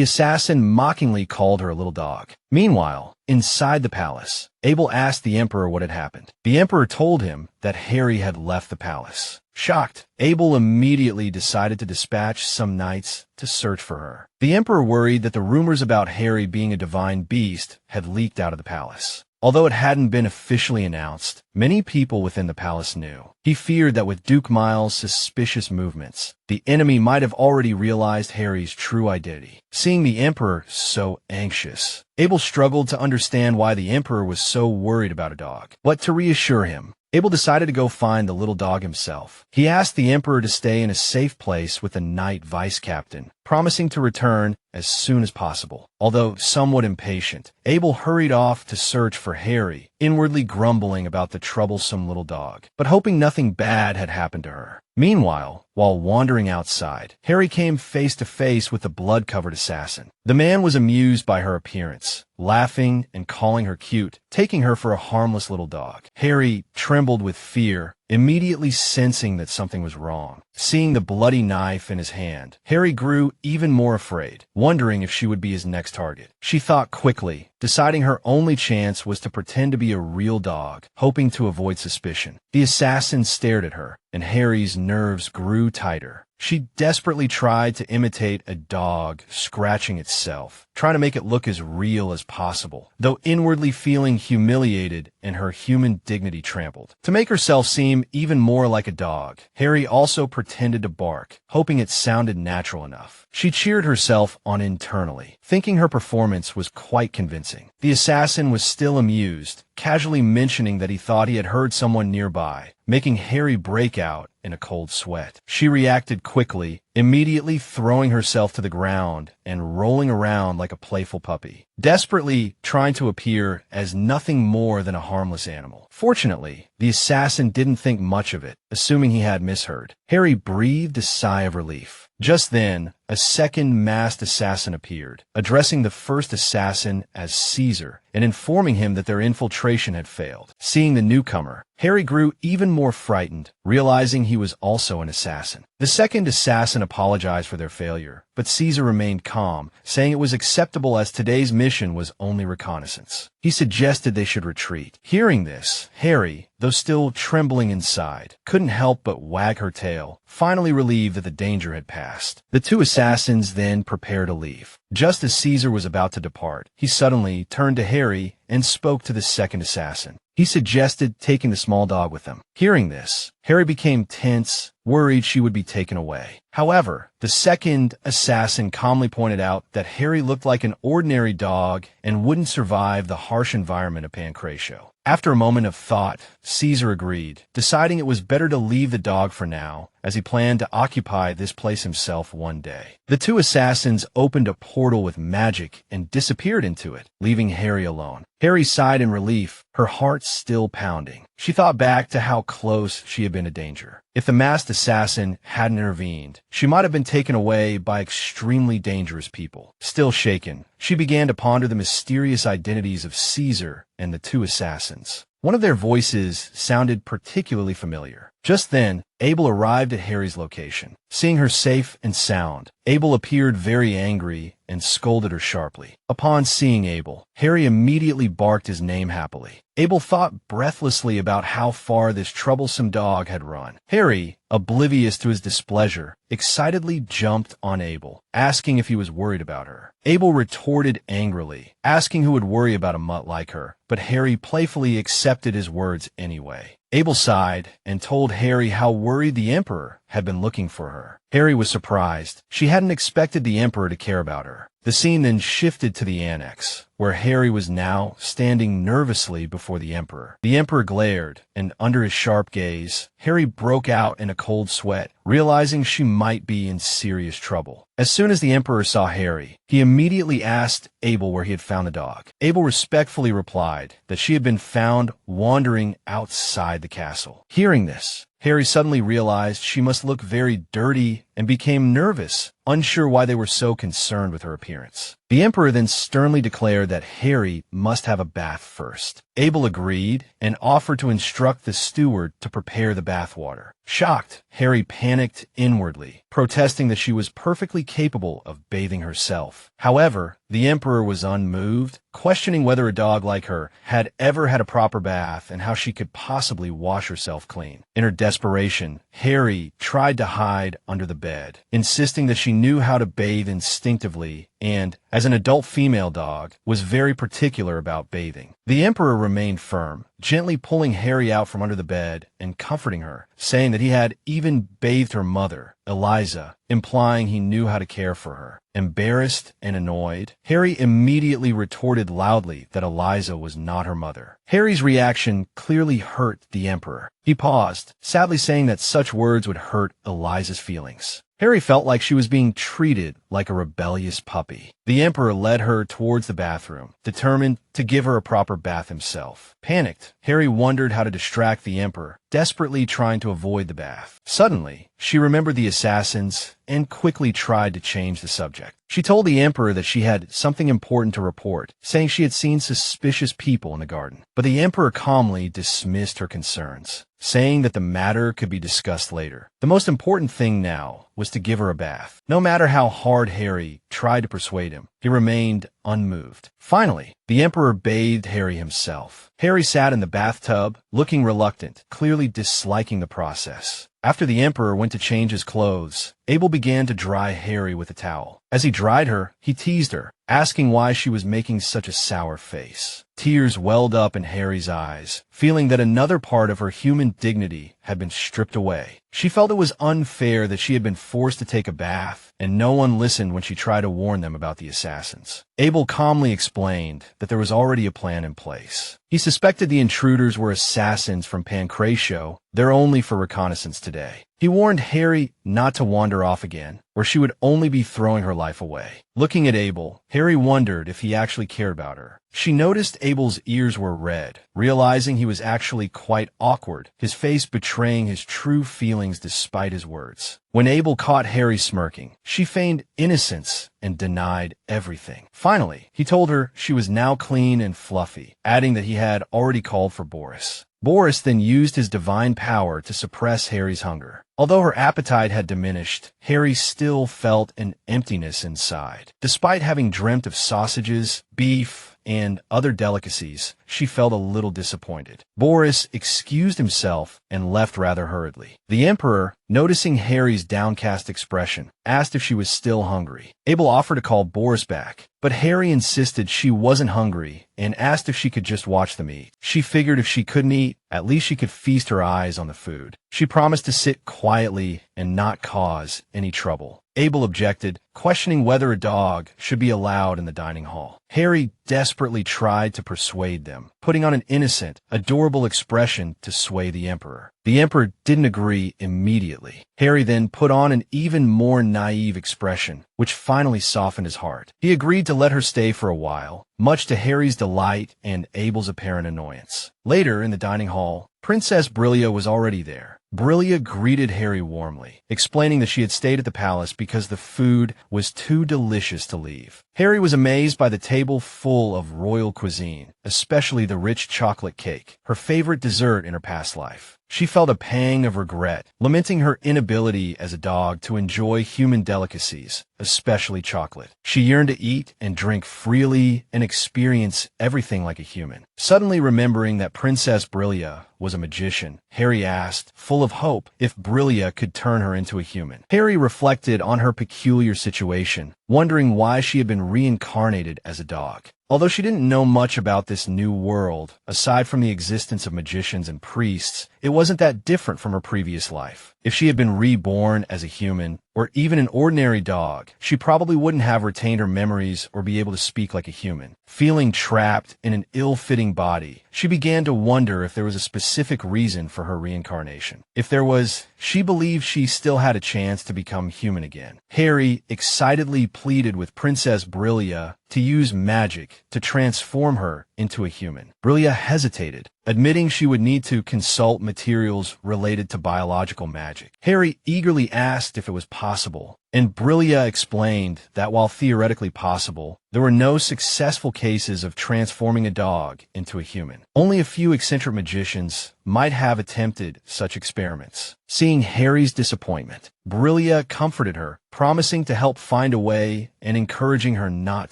assassin mockingly called her a little dog. Meanwhile, inside the palace, Abel asked the emperor what had happened. The emperor told him that Harry had left the palace. Shocked, Abel immediately decided to dispatch some knights to search for her. The emperor worried that the rumors about Harry being a divine beast had leaked out of the palace. Although it hadn't been officially announced, many people within the palace knew. He feared that with Duke Miles' suspicious movements, the enemy might have already realized Harry's true identity. Seeing the emperor so anxious, Abel struggled to understand why the emperor was so worried about a dog. But to reassure him, Abel decided to go find the little dog himself. He asked the emperor to stay in a safe place with the knight vice-captain, promising to return as soon as possible. Although somewhat impatient, Abel hurried off to search for Harry, inwardly grumbling about the troublesome little dog, but hoping nothing bad had happened to her. Meanwhile, while wandering outside, Harry came face to face with the blood-covered assassin. The man was amused by her appearance, laughing and calling her cute, taking her for a harmless little dog. Harry trembled with fear, immediately sensing that something was wrong. Seeing the bloody knife in his hand, Harry grew even more afraid, wondering if she would be his next target. She thought quickly, deciding her only chance was to pretend to be a real dog, hoping to avoid suspicion. The assassin stared at her, and Harry's nerves grew tighter. She desperately tried to imitate a dog scratching itself, trying to make it look as real as possible, though inwardly feeling humiliated and her human dignity trampled. To make herself seem even more like a dog, Harry also pretended to bark, hoping it sounded natural enough. She cheered herself on internally, thinking her performance was quite convincing. The assassin was still amused, casually mentioning that he thought he had heard someone nearby, making Harry break out in a cold sweat. She reacted quickly, immediately throwing herself to the ground and rolling around like a playful puppy, desperately trying to appear as nothing more than a harmless animal. Fortunately, the assassin didn't think much of it, assuming he had misheard. Harry breathed a sigh of relief. Just then, a second masked assassin appeared, addressing the first assassin as Caesar and informing him that their infiltration had failed. Seeing the newcomer, Harry grew even more frightened, realizing he was also an assassin. The second assassin apologized for their failure, but Caesar remained calm, saying it was acceptable as today's mission was only reconnaissance. He suggested they should retreat. Hearing this, Harry, though still trembling inside, couldn't help but wag her tail, finally relieved that the danger had passed. The two assassins then prepared to leave. Just as Caesar was about to depart, he suddenly turned to Harry and spoke to the second assassin. He suggested taking the small dog with them. Hearing this, Harry became tense, worried she would be taken away. However, the second assassin calmly pointed out that Harry looked like an ordinary dog and wouldn't survive the harsh environment of Pancratio. After a moment of thought, Caesar agreed, deciding it was better to leave the dog for now, as he planned to occupy this place himself one day. The two assassins opened a portal with magic and disappeared into it, leaving Harry alone. Harry sighed in relief, her heart still pounding. She thought back to how close she had been to danger. If the masked assassin hadn't intervened, she might have been taken away by extremely dangerous people. Still shaken, she began to ponder the mysterious identities of Caesar and the two assassins. One of their voices sounded particularly familiar. Just then, Abel arrived at Harry's location. Seeing her safe and sound, Abel appeared very angry and scolded her sharply. Upon seeing Abel, Harry immediately barked his name happily. Abel thought breathlessly about how far this troublesome dog had run. Harry, oblivious to his displeasure, excitedly jumped on Abel, asking if he was worried about her. Abel retorted angrily, asking who would worry about a mutt like her, but Harry playfully accepted his words anyway. Abel sighed and told Harry how worried the Emperor had been looking for her. Harry was surprised. She hadn't expected the Emperor to care about her. The scene then shifted to the annex, where Harry was now standing nervously before the Emperor. The Emperor glared, and under his sharp gaze, Harry broke out in a cold sweat, realizing she might be in serious trouble. As soon as the Emperor saw Harry, he immediately asked Abel where he had found the dog. Abel respectfully replied that she had been found wandering outside the castle. Hearing this, Harry suddenly realized she must look very dirty and became nervous, unsure why they were so concerned with her appearance. The Emperor then sternly declared that Harry must have a bath first. Abel agreed and offered to instruct the steward to prepare the bath water. Shocked, Harry panicked inwardly, protesting that she was perfectly capable of bathing herself. However, the Emperor was unmoved, questioning whether a dog like her had ever had a proper bath and how she could possibly wash herself clean. In her desperation, Harry tried to hide under the bed, insisting that she knew how to bathe instinctively and, as an adult female dog, was very particular about bathing. The Emperor remained firm, gently pulling Harry out from under the bed and comforting her, saying that he had even bathed her mother, Eliza, implying he knew how to care for her. Embarrassed and annoyed, Harry immediately retorted loudly that Eliza was not her mother. Harry's reaction clearly hurt the Emperor. He paused, sadly saying that such words would hurt Eliza's feelings. Harry felt like she was being treated like a rebellious puppy. The Emperor led her towards the bathroom, determined to give her a proper bath himself. Panicked, Harry wondered how to distract the Emperor, desperately trying to avoid the bath. Suddenly, she remembered the assassins and quickly tried to change the subject. She told the Emperor that she had something important to report, saying she had seen suspicious people in the garden. But the Emperor calmly dismissed her concerns, saying that the matter could be discussed later. The most important thing now was to give her a bath. No matter how hard Harry tried to persuade him, he remained unmoved. Finally, the Emperor bathed Harry himself. Harry sat in the bathtub, looking reluctant, clearly disliking the process. After the Emperor went to change his clothes, Abel began to dry Harry with a towel. As he dried her, he teased her, asking why she was making such a sour face. Tears welled up in Harry's eyes, feeling that another part of her human dignity had been stripped away. She felt it was unfair that she had been forced to take a bath, and no one listened when she tried to warn them about the assassins. Abel calmly explained that there was already a plan in place. He suspected the intruders were assassins from Pancratio, there only for reconnaissance today. He warned Harry not to wander off again, or she would only be throwing her life away. Looking at Abel, Harry wondered if he actually cared about her. She noticed Abel's ears were red, realizing he was actually quite awkward, his face betraying his true feelings despite his words. When Abel caught Harry smirking, she feigned innocence and denied everything. Finally, he told her she was now clean and fluffy, adding that he had already called for Boris. Boris then used his divine power to suppress Harry's hunger. Although her appetite had diminished, Harry still felt an emptiness inside. Despite having dreamt of sausages, beef, and other delicacies, she felt a little disappointed. Boris excused himself and left rather hurriedly. The Emperor, noticing Harry's downcast expression, asked if she was still hungry. Abel offered to call Boris back, but Harry insisted she wasn't hungry and asked if she could just watch them eat. She figured if she couldn't eat, at least she could feast her eyes on the food. She promised to sit quietly and not cause any trouble. Abel objected, questioning whether a dog should be allowed in the dining hall. Harry desperately tried to persuade them, putting on an innocent, adorable expression to sway the Emperor. The Emperor didn't agree immediately. Harry then put on an even more naive expression, which finally softened his heart. He agreed to let her stay for a while, much to Harry's delight and Abel's apparent annoyance. Later, in the dining hall, Princess Brillia was already there. Brillia greeted Harry warmly, explaining that she had stayed at the palace because the food was too delicious to leave. Harry was amazed by the table full of royal cuisine, especially the rich chocolate cake, her favorite dessert in her past life. She felt a pang of regret, lamenting her inability as a dog to enjoy human delicacies, especially chocolate. She yearned to eat and drink freely and experience everything like a human. Suddenly remembering that Princess Brillia was a magician, Harry asked, full of hope, if Brillia could turn her into a human. Harry reflected on her peculiar situation, wondering why she had been reincarnated as a dog. Although she didn't know much about this new world, aside from the existence of magicians and priests, it wasn't that different from her previous life. If she had been reborn as a human, or even an ordinary dog, she probably wouldn't have retained her memories or be able to speak like a human. Feeling trapped in an ill-fitting body, she began to wonder if there was a specific reason for her reincarnation. If there was, she believed she still had a chance to become human again. Harry excitedly pleaded with Princess Brillia to use magic to transform her into a human. Brillia hesitated, admitting she would need to consult materials related to biological magic. Harry eagerly asked if it was possible, and Brillia explained that while theoretically possible, there were no successful cases of transforming a dog into a human. Only a few eccentric magicians might have attempted such experiments. Seeing Harry's disappointment, Brillia comforted her, promising to help find a way and encouraging her not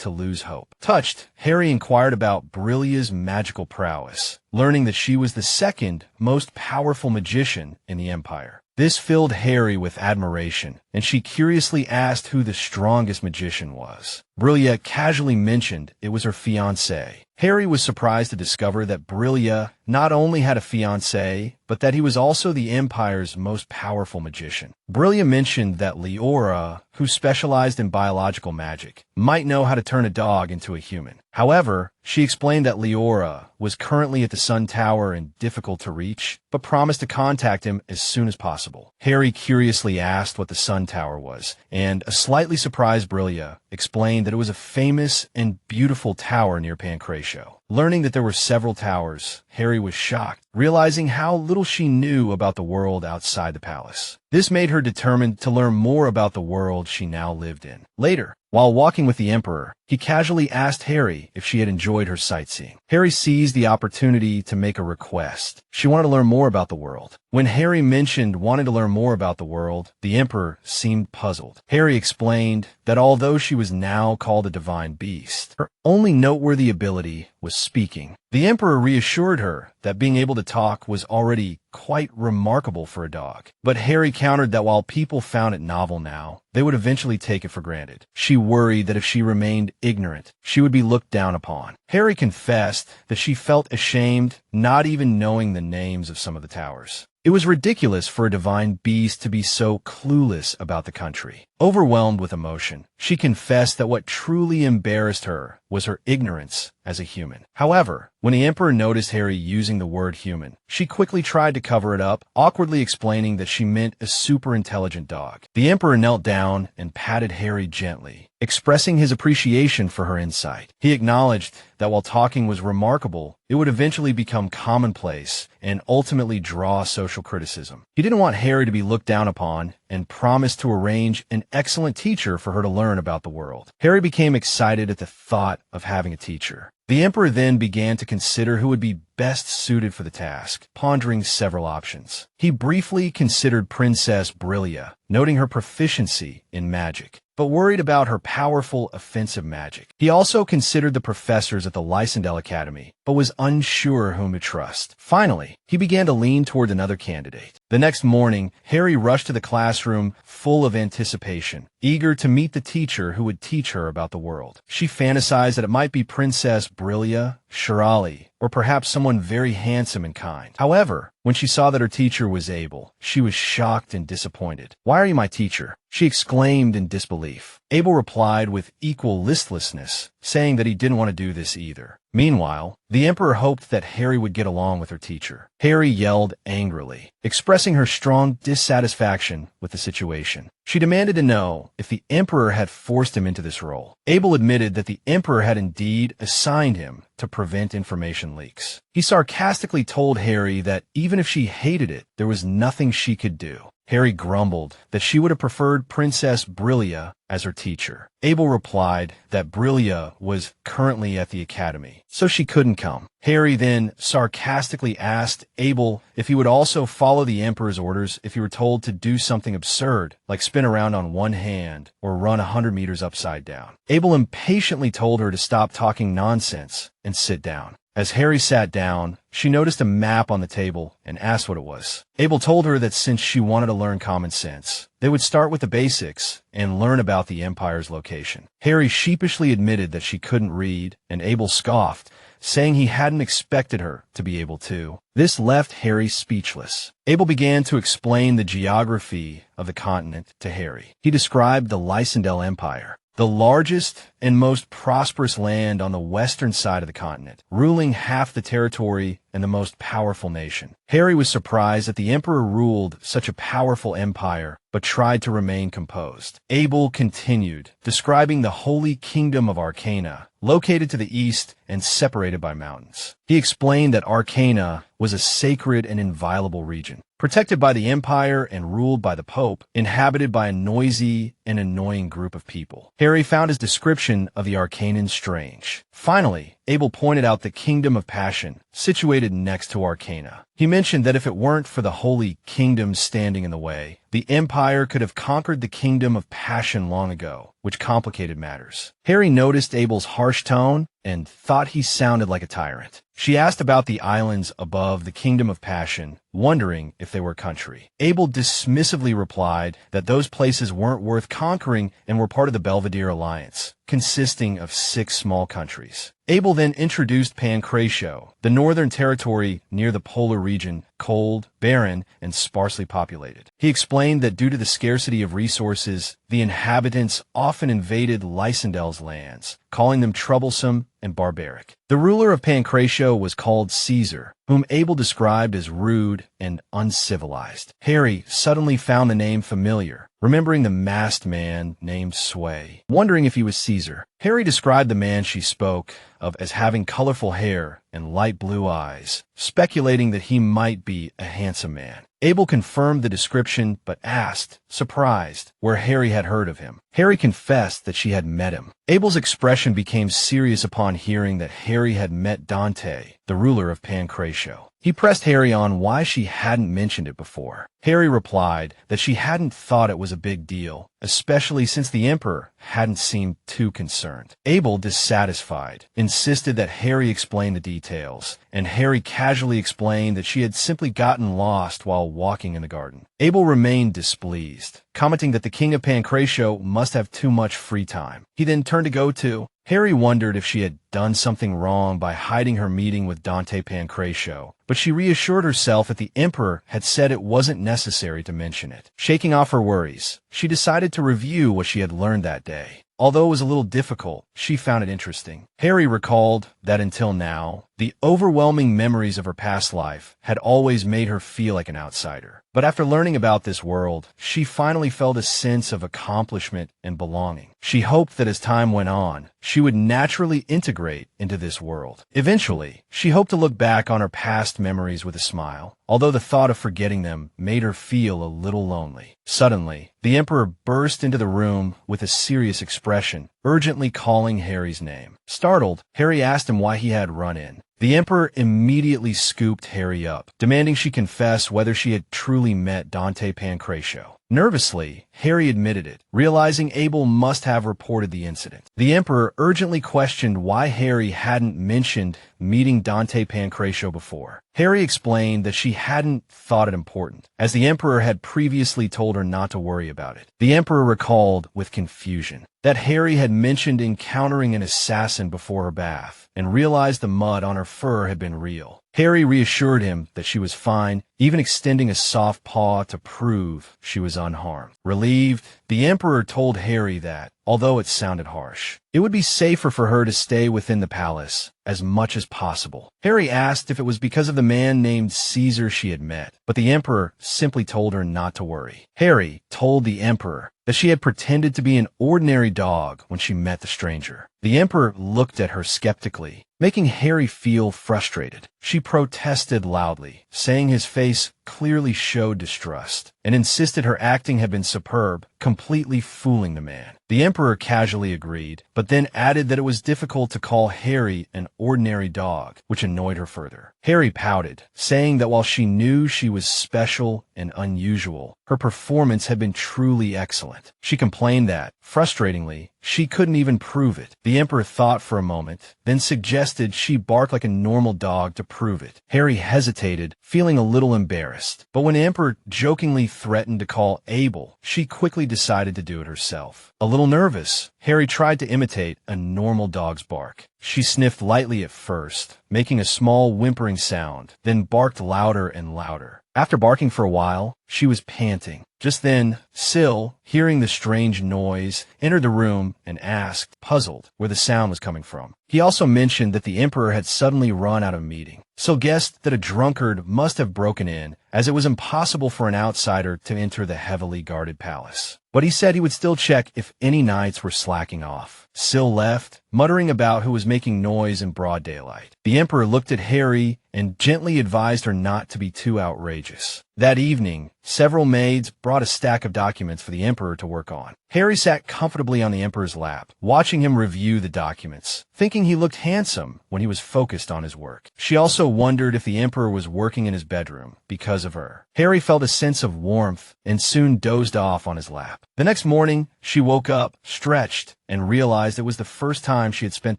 to lose hope. Touched, Harry inquired about Brillia's magical prowess, learning that she was the second most powerful magician in the Empire. This filled Harry with admiration, and she curiously asked who the strongest magician was. Brillia casually mentioned it was her fiancé. Harry was surprised to discover that Brillia not only had a fiancé, but that he was also the Empire's most powerful magician. Brillia mentioned that Leora, who specialized in biological magic, might know how to turn a dog into a human. However, she explained that Leora was currently at the Sun Tower and difficult to reach, but promised to contact him as soon as possible. Harry curiously asked what the Sun Tower was, and a slightly surprised Brillia explained that it was a famous and beautiful tower near Pancratio. Learning that there were several towers, Harry was shocked, realizing how little she knew about the world outside the palace. This made her determined to learn more about the world she now lived in. Later, while walking with the Emperor, he casually asked Harry if she had enjoyed her sightseeing. Harry seized the opportunity to make a request. She wanted to learn more about the world. When Harry mentioned wanting to learn more about the world, the Emperor seemed puzzled. Harry explained that although she was now called a divine beast, her only noteworthy ability was speaking. The Emperor reassured her that being able to talk was already quite remarkable for a dog. But Harry countered that while people found it novel now, they would eventually take it for granted. She worried that if she remained ignorant, she would be looked down upon. Harry confessed that she felt ashamed not even knowing the names of some of the towers. It was ridiculous for a divine beast to be so clueless about the country. Overwhelmed with emotion, she confessed that what truly embarrassed her was her ignorance as a human. However, when the Emperor noticed Harry using the word human, she quickly tried to cover it up, awkwardly explaining that she meant a super intelligent dog. The Emperor knelt down and patted Harry gently, expressing his appreciation for her insight. He acknowledged that while talking was remarkable, it would eventually become commonplace and ultimately draw social criticism. He didn't want Harry to be looked down upon and promised to arrange an excellent teacher for her to learn about the world. Harry became excited at the thought of having a teacher. The Emperor then began to consider who would be best suited for the task, pondering several options. He briefly considered Princess Brillia, noting her proficiency in magic, but worried about her powerful offensive magic. He also considered the professors at the Lysandel Academy, but was unsure whom to trust. Finally, he began to lean toward another candidate. The next morning, Harry rushed to the classroom full of anticipation, eager to meet the teacher who would teach her about the world. She fantasized that it might be Princess Brillia, Shirali, or perhaps someone very handsome and kind. However, when she saw that her teacher was Abel, she was shocked and disappointed. "Why are you my teacher?" she exclaimed in disbelief. Abel replied with equal listlessness, saying that he didn't want to do this either. Meanwhile, the Emperor hoped that Harry would get along with her teacher. Harry yelled angrily, expressing her strong dissatisfaction with the situation. She demanded to know if the Emperor had forced him into this role. Abel admitted that the Emperor had indeed assigned him to prevent information leaks. He sarcastically told Harry that even even if she hated it, there was nothing she could do. Harry grumbled that she would have preferred Princess Brillia as her teacher. Abel replied that Brillia was currently at the academy, so she couldn't come. Harry then sarcastically asked Abel if he would also follow the Emperor's orders if he were told to do something absurd, like spin around on one hand or run 100 meters upside down. Abel impatiently told her to stop talking nonsense and sit down. As Harry sat down, she noticed a map on the table and asked what it was. Abel told her that since she wanted to learn common sense, they would start with the basics and learn about the Empire's location. Harry sheepishly admitted that she couldn't read, and Abel scoffed, saying he hadn't expected her to be able to. This left Harry speechless. Abel began to explain the geography of the continent to Harry. He described the Lysandel Empire, the largest and most prosperous land on the western side of the continent, ruling half the territory and the most powerful nation. Harry was surprised that the Emperor ruled such a powerful empire, but tried to remain composed. Abel continued, describing the Holy Kingdom of Arcana, located to the east and separated by mountains. He explained that Arcana was a sacred and inviolable region, protected by the Empire and ruled by the Pope, inhabited by a noisy and annoying group of people. Harry found his description of the Arcanans strange. Finally, Abel pointed out the Kingdom of Passion, situated next to Arcana. He mentioned that if it weren't for the Holy Kingdom standing in the way, the Empire could have conquered the Kingdom of Passion long ago, which complicated matters. Harry noticed Abel's harsh tone and thought he sounded like a tyrant. She asked about the islands above the Kingdom of Passion, wondering if they were country. Abel dismissively replied that those places weren't worth conquering and were part of the Belvedere Alliance, consisting of 6 small countries. Abel then introduced Pancratio, the northern territory near the polar region, cold, barren, and sparsely populated. He explained that due to the scarcity of resources, the inhabitants often invaded Lysandel's lands, calling them troublesome and barbaric. The ruler of Pancratio was called Caesar, whom Abel described as rude and uncivilized. Harry suddenly found the name familiar, remembering the masked man named Sway, wondering if he was Caesar. Harry described the man she spoke of as having colorful hair and light blue eyes, speculating that he might be a handsome man. Abel confirmed the description, but asked, surprised, where Harry had heard of him. Harry confessed that she had met him. Abel's expression became serious upon hearing that Harry had met Dante, the ruler of Pancratio. He pressed Harry on why she hadn't mentioned it before. Harry replied that she hadn't thought it was a big deal, especially since the Emperor hadn't seemed too concerned. Abel, dissatisfied, insisted that Harry explain the details, and Harry casually explained that she had simply gotten lost while walking in the garden. Abel remained displeased, commenting that the king of Pancratio must have too much free time. He then turned to go to. Harry wondered if she had done something wrong by hiding her meeting with Dante Pancratio, but she reassured herself that the Emperor had said it wasn't necessary to mention it. Shaking off her worries, she decided to review what she had learned that day. Although it was a little difficult, she found it interesting. Harry recalled that until now, the overwhelming memories of her past life had always made her feel like an outsider. But after learning about this world, she finally felt a sense of accomplishment and belonging. She hoped that as time went on, she would naturally integrate into this world. Eventually, she hoped to look back on her past memories with a smile, although the thought of forgetting them made her feel a little lonely. Suddenly, the Emperor burst into the room with a serious expression, urgently calling Harry's name. Startled, Harry asked him why he had run in. The Emperor immediately scooped Harry up, demanding she confess whether she had truly met Dante Pancratio. Nervously, Harry admitted it, realizing Abel must have reported the incident. The Emperor urgently questioned why Harry hadn't mentioned meeting Dante Pancratio before. Harry explained that she hadn't thought it important, as the Emperor had previously told her not to worry about it. The Emperor recalled with confusion that Harry had mentioned encountering an assassin before her bath, and realized the mud on her fur had been real. Harry reassured him that she was fine, even extending a soft paw to prove she was unharmed. Relieved, the Emperor told Harry that, although it sounded harsh, it would be safer for her to stay within the palace as much as possible. Harry asked if it was because of the man named Caesar she had met, but the Emperor simply told her not to worry. Harry told the Emperor that she had pretended to be an ordinary dog when she met the stranger. The Emperor looked at her skeptically, making Harry feel frustrated. She protested loudly, saying his face clearly showed distrust, and insisted her acting had been superb, completely fooling the man. The Emperor casually agreed, but then added that it was difficult to call Harry an ordinary dog, which annoyed her further. Harry pouted, saying that while she knew she was special and unusual, her performance had been truly excellent. She complained that, frustratingly, she couldn't even prove it. The Emperor thought for a moment, then suggested she bark like a normal dog to prove it. Harry hesitated, feeling a little embarrassed. But when the Emperor jokingly threatened to call Abel, she quickly decided to do it herself. A little nervous, Harry tried to imitate a normal dog's bark. She sniffed lightly at first, making a small whimpering sound, then barked louder and louder. After barking for a while, she was panting. Just then, Syl, hearing the strange noise, entered the room and asked, puzzled, where the sound was coming from. He also mentioned that the Emperor had suddenly run out of meeting. Syl guessed that a drunkard must have broken in, as it was impossible for an outsider to enter the heavily guarded palace. But he said he would still check if any knights were slacking off. Syl left, muttering about who was making noise in broad daylight. The Emperor looked at Harry and gently advised her not to be too outrageous. That evening, several maids brought a stack of documents for the Emperor to work on. Harry sat comfortably on the Emperor's lap, watching him review the documents, thinking he looked handsome when he was focused on his work. She also wondered if the Emperor was working in his bedroom because of her. Harry felt a sense of warmth and soon dozed off on his lap. The next morning, she woke up, stretched, and realized it was the first time she had spent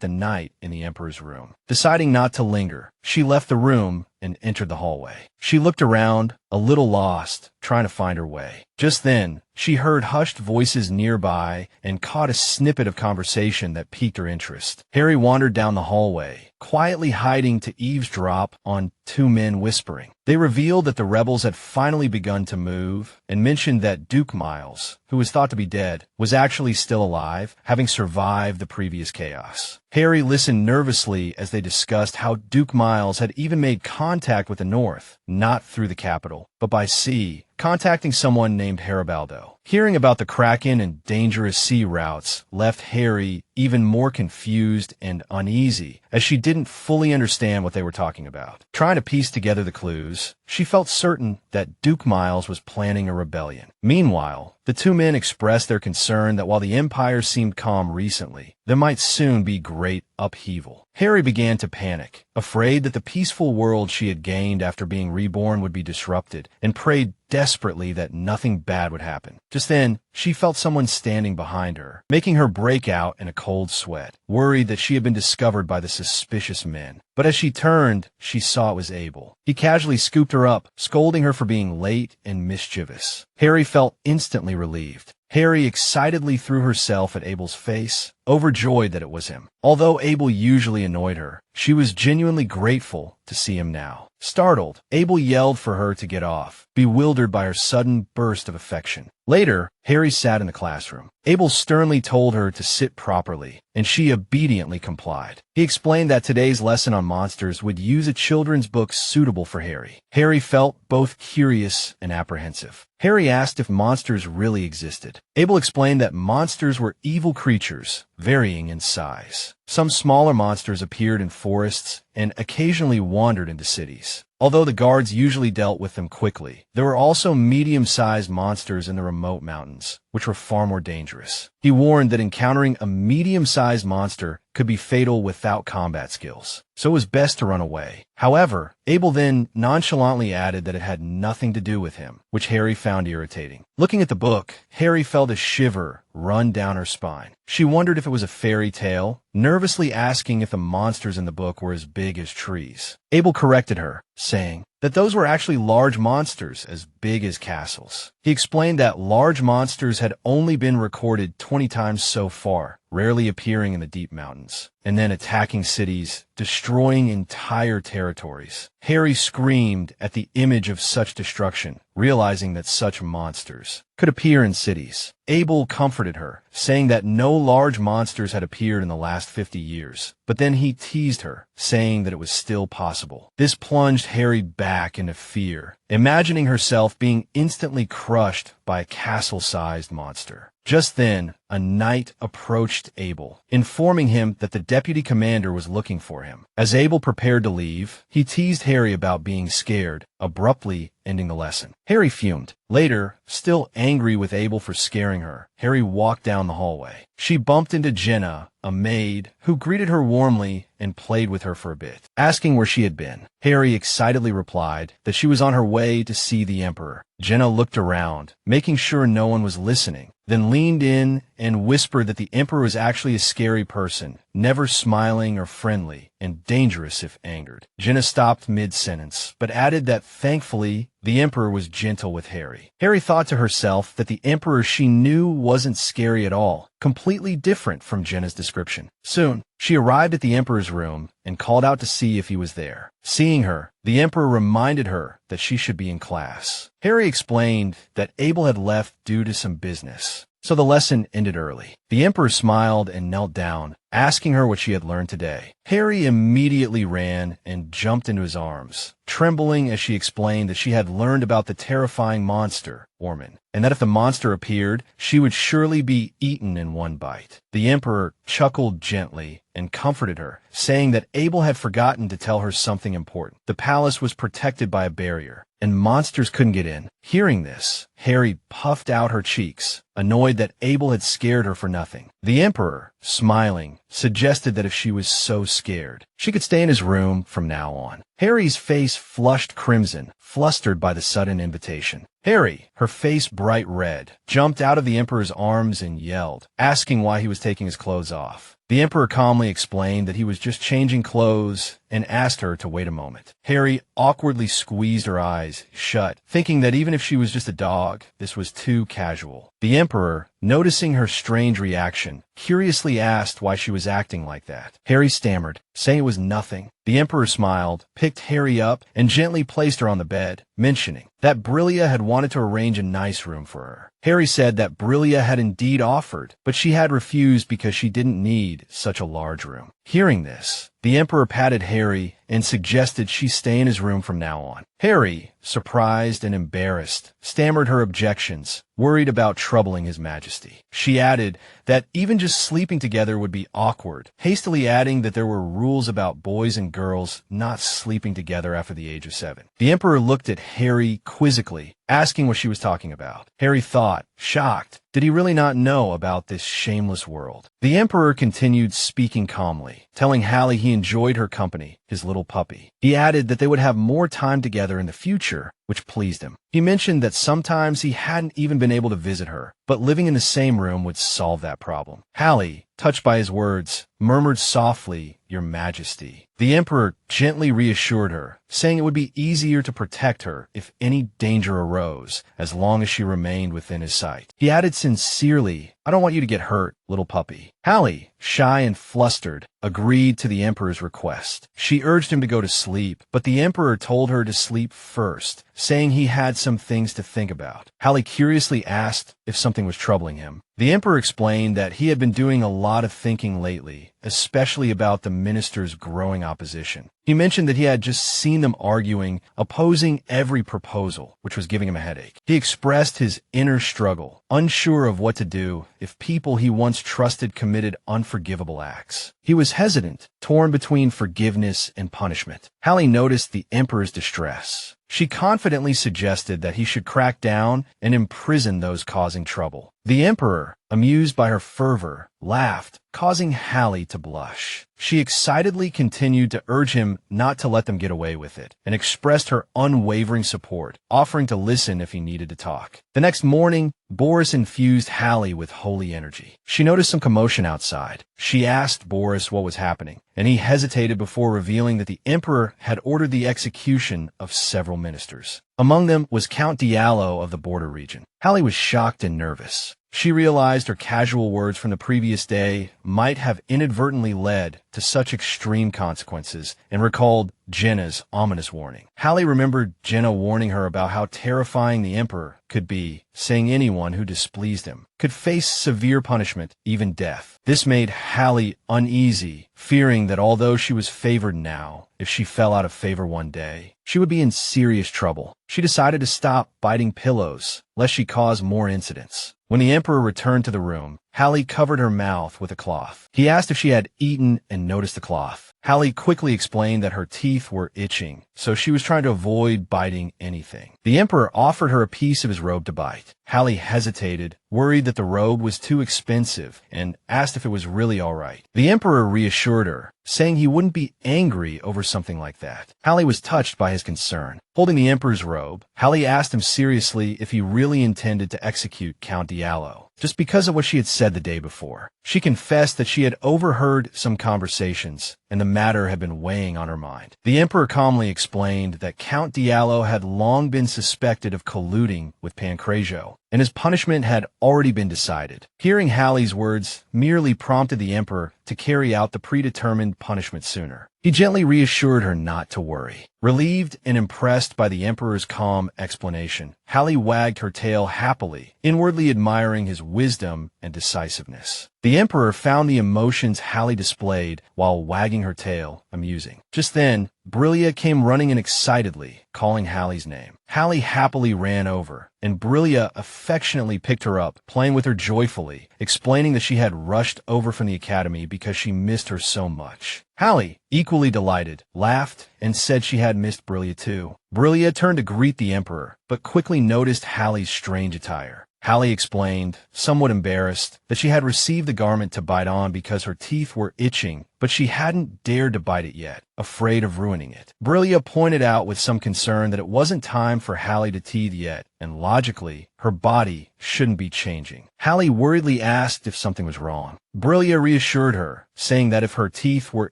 the night in the Emperor's room. Deciding not to linger, she left the room and entered the hallway. She looked around, a little lost, trying to find her way. Just then, she heard hushed voices nearby and caught a snippet of conversation that piqued her interest. Harry wandered down the hallway, quietly hiding to eavesdrop on two men whispering. They revealed that the rebels had finally begun to move and mentioned that Duke Miles, who was thought to be dead, was actually still alive, having survived the previous chaos. Harry listened nervously as they discussed how Duke Miles had even made contact with the North, not through the capital, but by sea, contacting someone named Haribaldo. Hearing about the Kraken and dangerous sea routes left Harry even more confused and uneasy, as she didn't fully understand what they were talking about. Trying to piece together the clues, she felt certain that Duke Miles was planning a rebellion. Meanwhile, the two men expressed their concern that while the Empire seemed calm recently, there might soon be great upheaval. Harry began to panic, afraid that the peaceful world she had gained after being reborn would be disrupted, and prayed desperately that nothing bad would happen. Just then, she felt someone standing behind her, making her break out in a cold sweat, worried that she had been discovered by the suspicious men. But as she turned, she saw it was Abel. He casually scooped her up, scolding her for being late and mischievous. Harry felt instantly relieved. Harry excitedly threw herself at Abel's face, overjoyed that it was him. Although Abel usually annoyed her, she was genuinely grateful to see him now. Startled, Abel yelled for her to get off, bewildered by her sudden burst of affection. Later, Harry sat in the classroom. Abel sternly told her to sit properly, and she obediently complied. He explained that today's lesson on monsters would use a children's book suitable for Harry. Harry felt both curious and apprehensive. Harry asked if monsters really existed. Abel explained that monsters were evil creatures, varying in size. Some smaller monsters appeared in forests and occasionally wandered into cities. Although the guards usually dealt with them quickly, there were also medium-sized monsters in the remote mountains, which were far more dangerous. He warned that encountering a medium-sized monster could be fatal without combat skills, so it was best to run away. However, Abel then nonchalantly added that it had nothing to do with him, which Harry found irritating. Looking at the book, Harry felt a shiver run down her spine. She wondered if it was a fairy tale, nervously asking if the monsters in the book were as big as trees. Abel corrected her, saying that those were actually large monsters as big as castles. He explained that large monsters had only been recorded 20 times so far, rarely appearing in the deep mountains, and then attacking cities, destroying entire territories. Harry screamed at the image of such destruction, realizing that such monsters could appear in cities. Abel comforted her, saying that no large monsters had appeared in the last 50 years, but then he teased her, saying that it was still possible. This plunged Harry back into fear, imagining herself being instantly crushed by a castle-sized monster. Just then, a knight approached Abel, informing him that the deputy commander was looking for him. As Abel prepared to leave, he teased Harry about being scared, abruptly ending the lesson. Harry fumed. Later, still angry with Abel for scaring her, Harry walked down the hallway. She bumped into Jenna, a maid, who greeted her warmly and played with her for a bit, asking where she had been. Harry excitedly replied that she was on her way to see the Emperor. Jenna looked around, making sure no one was listening, then leaned in and whispered that the Emperor was actually a scary person, never smiling or friendly, and dangerous if angered. Jenna stopped mid-sentence, but added that thankfully, the Emperor was gentle with Harry. Harry thought to herself that the Emperor she knew wasn't scary at all, completely different from Jenna's description. Soon, she arrived at the Emperor's room and called out to see if he was there. Seeing her, the Emperor reminded her that she should be in class. Harry explained that Abel had left due to some business, so the lesson ended early. The Emperor smiled and knelt down, asking her what she had learned today. Harry immediately ran and jumped into his arms, trembling as she explained that she had learned about the terrifying monster, Orman, and that if the monster appeared, she would surely be eaten in one bite. The Emperor chuckled gently and comforted her, saying that Abel had forgotten to tell her something important. The palace was protected by a barrier, and monsters couldn't get in. Hearing this, Harry puffed out her cheeks, annoyed that Abel had scared her for nothing. The Emperor, smiling, suggested that if she was so scared, she could stay in his room from now on. Harry's face flushed crimson, flustered by the sudden invitation. Harry, her face bright red, jumped out of the Emperor's arms and yelled, asking why he was taking his clothes off. The Emperor calmly explained that he was just changing clothes and asked her to wait a moment. Harry awkwardly squeezed her eyes shut, thinking that even if she was just a dog, this was too casual. The Emperor, noticing her strange reaction, curiously asked why she was acting like that. Harry stammered, saying it was nothing. The Emperor smiled, picked Harry up, and gently placed her on the bed, mentioning that Brillia had wanted to arrange a nice room for her. Harry said that Brillia had indeed offered, but she had refused because she didn't need such a large room. Hearing this, the Emperor patted Harry and suggested she stay in his room from now on. Harry, surprised and embarrassed, stammered her objections, worried about troubling His Majesty. She added that even just sleeping together would be awkward, hastily adding that there were rules about boys and girls not sleeping together after the age of 7. The Emperor looked at Harry quizzically, asking what she was talking about. Harry thought, shocked, did he really not know about this shameless world? The Emperor continued speaking calmly, telling Hallie he enjoyed her company, his little puppy. He added that they would have more time together in the future, which pleased him. He mentioned that sometimes he hadn't even been able to visit her, but living in the same room would solve that problem. Hallie, touched by his words, murmured softly, "Your Majesty." The Emperor gently reassured her, saying it would be easier to protect her if any danger arose, as long as she remained within his sight. He added sincerely, "I don't want you to get hurt, little puppy." Hallie, shy and flustered, agreed to the Emperor's request. She urged him to go to sleep, but the Emperor told her to sleep first, saying he had some things to think about. Hallie curiously asked if something was troubling him. The Emperor explained that he had been doing a lot of thinking lately, especially about the minister's growing opposition. He mentioned that he had just seen them arguing, opposing every proposal, which was giving him a headache. He expressed his inner struggle, unsure of what to do if people he once trusted committed unforgivable acts. He was hesitant, torn between forgiveness and punishment. Hallie noticed the Emperor's distress. She confidently suggested that he should crack down and imprison those causing trouble. The Emperor, amused by her fervor, laughed, causing Hallie to blush. She excitedly continued to urge him not to let them get away with it, and expressed her unwavering support, offering to listen if he needed to talk. The next morning, Boris infused Hallie with holy energy. She noticed some commotion outside. She asked Boris what was happening, and he hesitated before revealing that the Emperor had ordered the execution of several ministers. Among them was Count Diallo of the border region. Hallie was shocked and nervous. She realized her casual words from the previous day might have inadvertently led to such extreme consequences and recalled Jenna's ominous warning. Hallie remembered Jenna warning her about how terrifying the Emperor could be, saying anyone who displeased him could face severe punishment, even death. This made Hallie uneasy, fearing that although she was favored now, if she fell out of favor one day, she would be in serious trouble. She decided to stop biting pillows, lest she cause more incidents. When the Emperor returned to the room, Hallie covered her mouth with a cloth. He asked if she had eaten and noticed the cloth. Hallie quickly explained that her teeth were itching, so she was trying to avoid biting anything. The Emperor offered her a piece of his robe to bite. Hallie hesitated, worried that the robe was too expensive, and asked if it was really all right. The Emperor reassured her, saying he wouldn't be angry over something like that. Hallie was touched by his concern. Holding the Emperor's robe, Hallie asked him seriously if he really intended to execute Count Diallo, just because of what she had said the day before. She confessed that she had overheard some conversations, and the matter had been weighing on her mind. The Emperor calmly explained that Count Diallo had long been suspected of colluding with Pancrazio, and his punishment had already been decided. Hearing Hallie's words merely prompted the Emperor to carry out the predetermined punishment sooner. He gently reassured her not to worry. Relieved and impressed by the Emperor's calm explanation, Hallie wagged her tail happily, inwardly admiring his wisdom and decisiveness. The Emperor found the emotions Hallie displayed while wagging her tail amusing. Just then, Brillia came running in excitedly, calling Hallie's name. Hallie happily ran over, and Brillia affectionately picked her up, playing with her joyfully, explaining that she had rushed over from the academy because she missed her so much. Hallie, equally delighted, laughed and said she had missed Brillia too. Brillia turned to greet the Emperor, but quickly noticed Hallie's strange attire. Hallie explained, somewhat embarrassed, that she had received the garment to bite on because her teeth were itching, but she hadn't dared to bite it yet, afraid of ruining it. Brillia pointed out with some concern that it wasn't time for Hallie to teeth yet, and logically, her body shouldn't be changing. Hallie worriedly asked if something was wrong. Brillia reassured her, saying that if her teeth were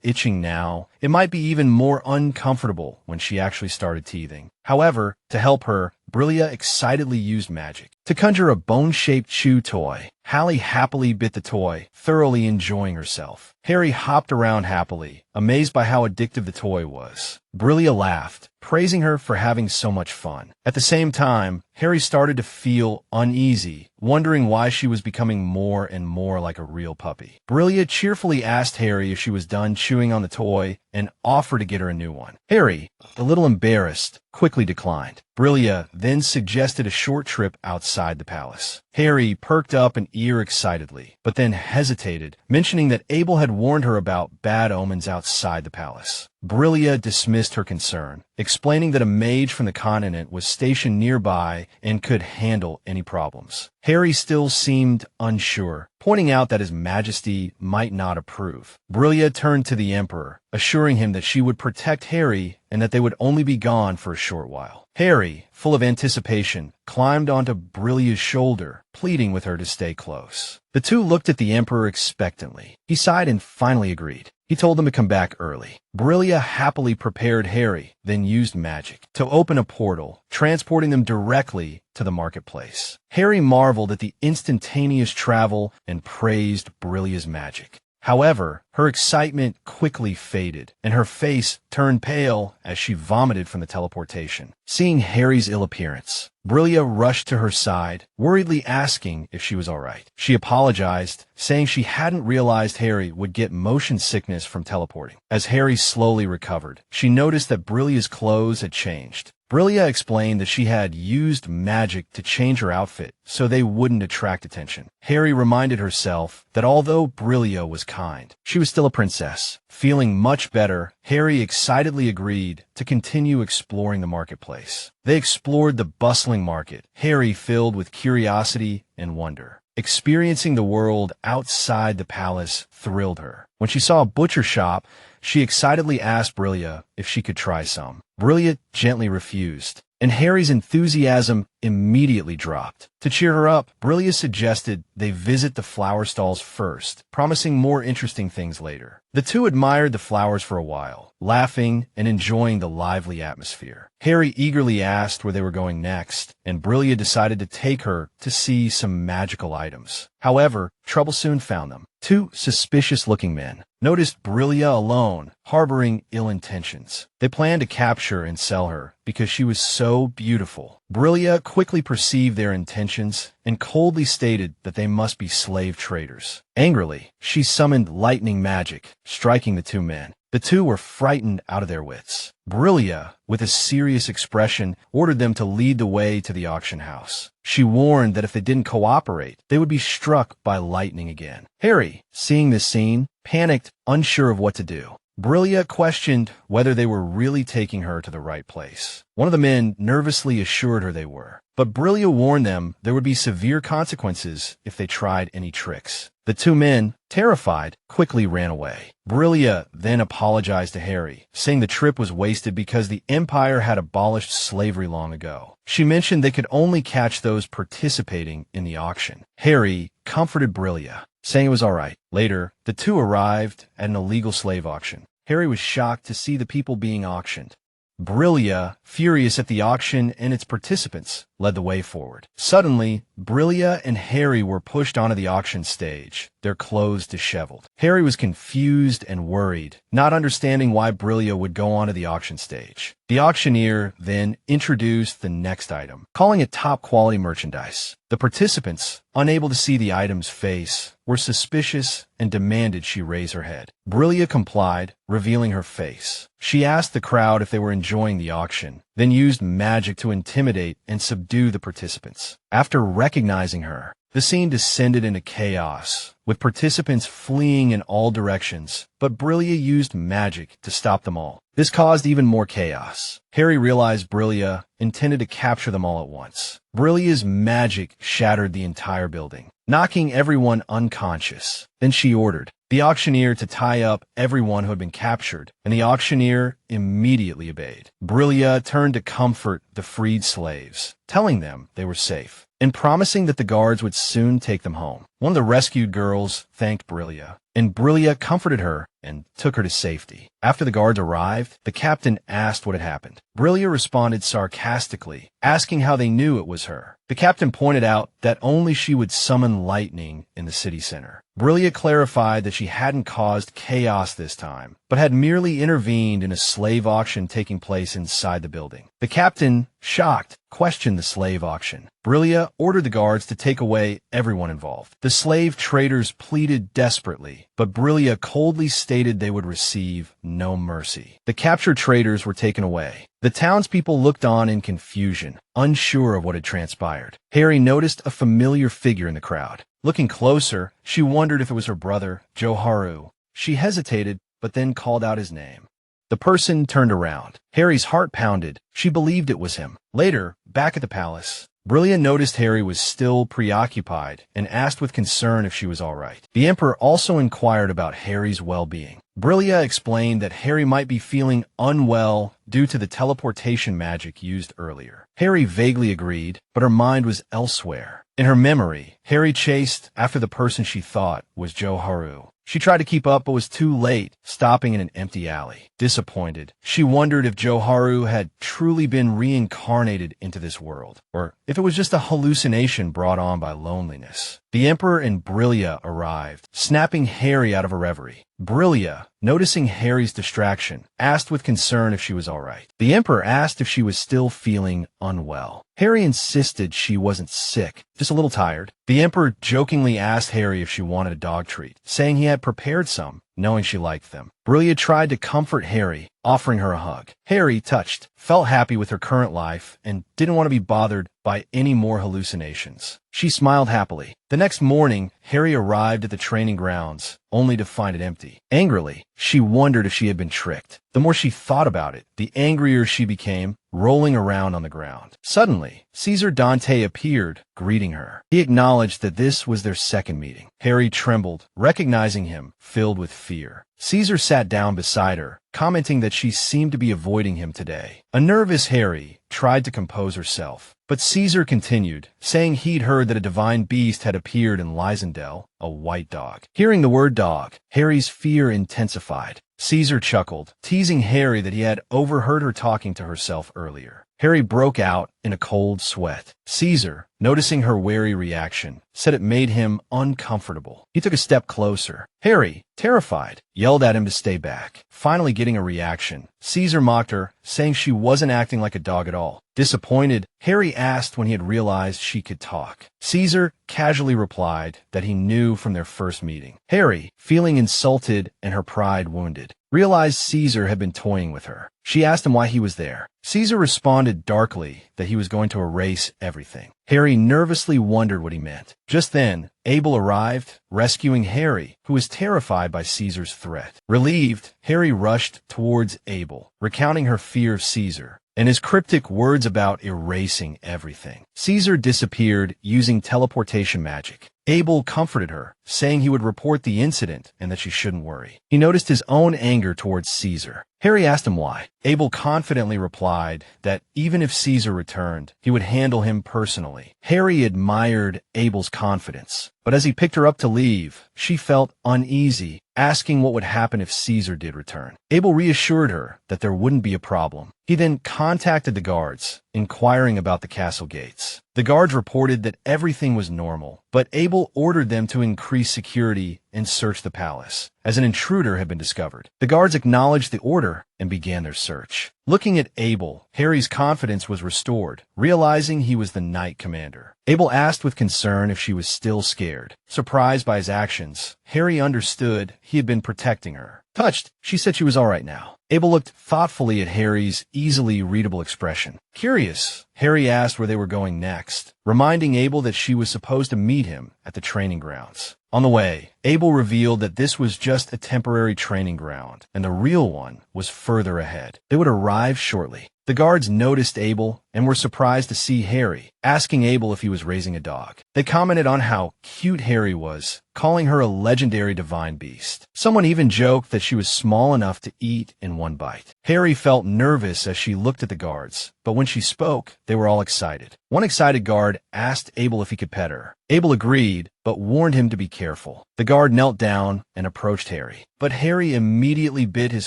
itching now, it might be even more uncomfortable when she actually started teething. However, to help her, Brillia excitedly used magic to conjure a bone-shaped chew toy. Hallie happily bit the toy, thoroughly enjoying herself. Harry hopped around happily, amazed by how addictive the toy was. Brillia laughed, praising her for having so much fun. At the same time, Harry started to feel uneasy, wondering why she was becoming more and more like a real puppy. Brillia cheerfully asked Harry if she was done chewing on the toy and offered to get her a new one. Harry, a little embarrassed, quickly declined. Brillia then suggested a short trip outside the palace. Harry perked up an ear excitedly, but then hesitated, mentioning that Abel had warned her about bad omens outside the palace. Brillia dismissed her concern, explaining that a mage from the continent was stationed nearby and could handle any problems. Harry still seemed unsure, pointing out that His Majesty might not approve. Brillia turned to the Emperor, assuring him that she would protect Harry and that they would only be gone for a short while. Harry, full of anticipation, climbed onto Brillia's shoulder, pleading with her to stay close. The two looked at the Emperor expectantly. He sighed and finally agreed. He told them to come back early. Brillia happily prepared Harry, then used magic to open a portal, transporting them directly to the marketplace. Harry marveled at the instantaneous travel and praised Brillia's magic. However, her excitement quickly faded, and her face turned pale as she vomited from the teleportation. Seeing Harry's ill appearance, Brillia rushed to her side, worriedly asking if she was all right. She apologized, saying she hadn't realized Harry would get motion sickness from teleporting. As Harry slowly recovered, she noticed that Brillia's clothes had changed. Brillia explained that she had used magic to change her outfit so they wouldn't attract attention. Harry reminded herself that although Brillia was kind, she was still a princess. Feeling much better, Harry excitedly agreed to continue exploring the marketplace. They explored the bustling market, Harry filled with curiosity and wonder. Experiencing the world outside the palace thrilled her. When she saw a butcher shop, she excitedly asked Brillia if she could try some. Brillia gently refused, and Harry's enthusiasm immediately dropped. To cheer her up, Brillia suggested they visit the flower stalls first, promising more interesting things later. The two admired the flowers for a while, laughing and enjoying the lively atmosphere. Harry eagerly asked where they were going next, and Brillia decided to take her to see some magical items. However, trouble soon found them. Two suspicious-looking men noticed Brillia alone, harboring ill intentions. They planned to capture and sell her because she was so beautiful. Brillia quickly perceived their intentions and coldly stated that they must be slave traders. Angrily, she summoned lightning magic, striking the two men. The two were frightened out of their wits. Brillia, with a serious expression, ordered them to lead the way to the auction house. She warned that if they didn't cooperate, they would be struck by lightning again. Harry, seeing this scene, panicked, unsure of what to do. Brillia questioned whether they were really taking her to the right place. One of the men nervously assured her they were, but Brillia warned them there would be severe consequences if they tried any tricks. The two men, terrified, quickly ran away. Brillia then apologized to Harry, saying the trip was wasted because the Empire had abolished slavery long ago. She mentioned they could only catch those participating in the auction. Harry comforted Brillia, saying it was all right. Later, the two arrived at an illegal slave auction. Harry was shocked to see the people being auctioned. Brillia, furious at the auction and its participants, led the way forward. Suddenly, Brillia and Harry were pushed onto the auction stage, their clothes disheveled. Harry was confused and worried, not understanding why Brillia would go onto the auction stage. The auctioneer then introduced the next item, calling it top-quality merchandise. The participants, unable to see the item's face, were suspicious and demanded she raise her head. Brillia complied, revealing her face. She asked the crowd if they were enjoying the auction, then used magic to intimidate and subdue the participants. After recognizing her, the scene descended into chaos, with participants fleeing in all directions, but Brillia used magic to stop them all. This caused even more chaos. Harry realized Brillia intended to capture them all at once. Brillia's magic shattered the entire building, knocking everyone unconscious. Then she ordered the auctioneer to tie up everyone who had been captured, and the auctioneer immediately obeyed. Brillia turned to comfort the freed slaves, telling them they were safe, and promising that the guards would soon take them home. One of the rescued girls thanked Brillia, and Brillia comforted her and took her to safety. After the guards arrived, the captain asked what had happened. Brillia responded sarcastically, asking how they knew it was her. The captain pointed out that only she would summon lightning in the city center. Brillia clarified that she hadn't caused chaos this time, but had merely intervened in a slave auction taking place inside the building. The captain, shocked, questioned the slave auction. Brillia ordered the guards to take away everyone involved. The slave traders pleaded desperately, but Brillia coldly stated they would receive no mercy. The captured traders were taken away. The townspeople looked on in confusion, unsure of what had transpired. Harry noticed a familiar figure in the crowd. Looking closer, she wondered if it was her brother, Joharu. She hesitated, but then called out his name. The person turned around. Harry's heart pounded. She believed it was him. Later, back at the palace, Brillia noticed Harry was still preoccupied and asked with concern if she was all right. The Emperor also inquired about Harry's well-being. Brillia explained that Harry might be feeling unwell due to the teleportation magic used earlier. Harry vaguely agreed, but her mind was elsewhere. In her memory, Harry chased after the person she thought was Joharu. She tried to keep up but was too late, stopping in an empty alley. Disappointed, she wondered if Joharu had truly been reincarnated into this world, or if it was just a hallucination brought on by loneliness. The Emperor and Brillia arrived, snapping Harry out of a reverie. Brillia, noticing Harry's distraction, asked with concern if she was all right. The Emperor asked if she was still feeling unwell. Harry insisted she wasn't sick, just a little tired. The Emperor jokingly asked Harry if she wanted a dog treat, saying he had prepared some, knowing she liked them. Brillia tried to comfort Harry, offering her a hug. Harry, touched, felt happy with her current life and didn't want to be bothered by any more hallucinations. She smiled happily. The next morning, Harry arrived at the training grounds, only to find it empty. Angrily, she wondered if she had been tricked. The more she thought about it, the angrier she became, rolling around on the ground. Suddenly, Caesar Dante appeared, greeting her. He acknowledged that this was their second meeting. Harry trembled, recognizing him, filled with fear. Caesar sat down beside her, commenting that she seemed to be avoiding him today. A nervous Harry tried to compose herself, but Caesar continued, saying he'd heard that a divine beast had appeared in Lysandel, a white dog. Hearing the word dog, Harry's fear intensified. Caesar chuckled, teasing Harry that he had overheard her talking to herself earlier. Harry broke out in a cold sweat. Caesar, noticing her wary reaction, said it made him uncomfortable. He took a step closer. Harry, terrified, yelled at him to stay back. Finally getting a reaction, Caesar mocked her, saying she wasn't acting like a dog at all. Disappointed, Harry asked when he had realized she could talk. Caesar casually replied that he knew from their first meeting. Harry, feeling insulted and her pride wounded, realized Caesar had been toying with her. She asked him why he was there. Caesar responded darkly that he was going to erase everything. Harry nervously wondered what he meant. Just then, Abel arrived, rescuing Harry, who was terrified by Caesar's threat. Relieved, Harry rushed towards Abel, recounting her fear of Caesar and his cryptic words about erasing everything. Caesar disappeared using teleportation magic. Abel comforted her, saying he would report the incident and that she shouldn't worry. He noticed his own anger towards Caesar. Harry asked him why. Abel confidently replied that even if Caesar returned, he would handle him personally. Harry admired Abel's confidence, but as he picked her up to leave, she felt uneasy, asking what would happen if Caesar did return. Abel reassured her that there wouldn't be a problem. He then contacted the guards, inquiring about the castle gates. The guards reported that everything was normal, but Abel ordered them to increase security and search the palace, as an intruder had been discovered. The guards acknowledged the order and began their search. Looking at Abel, Harry's confidence was restored, realizing he was the knight commander. Abel asked with concern if she was still scared. Surprised by his actions, Harry understood he had been protecting her. Touched, she said she was all right now. Abel looked thoughtfully at Harry's easily readable expression. Curious, Harry asked where they were going next, reminding Abel that she was supposed to meet him at the training grounds. On the way, Abel revealed that this was just a temporary training ground, and the real one was further ahead. They would arrive shortly. The guards noticed Abel and were surprised to see Harry, asking Abel if he was raising a dog. They commented on how cute Harry was, calling her a legendary divine beast. Someone even joked that she was small enough to eat in one bite. Harry felt nervous as she looked at the guards, but when she spoke, they were all excited. One excited guard asked Abel if he could pet her. Abel agreed, but warned him to be careful. The guard knelt down and approached Harry, but Harry immediately bit his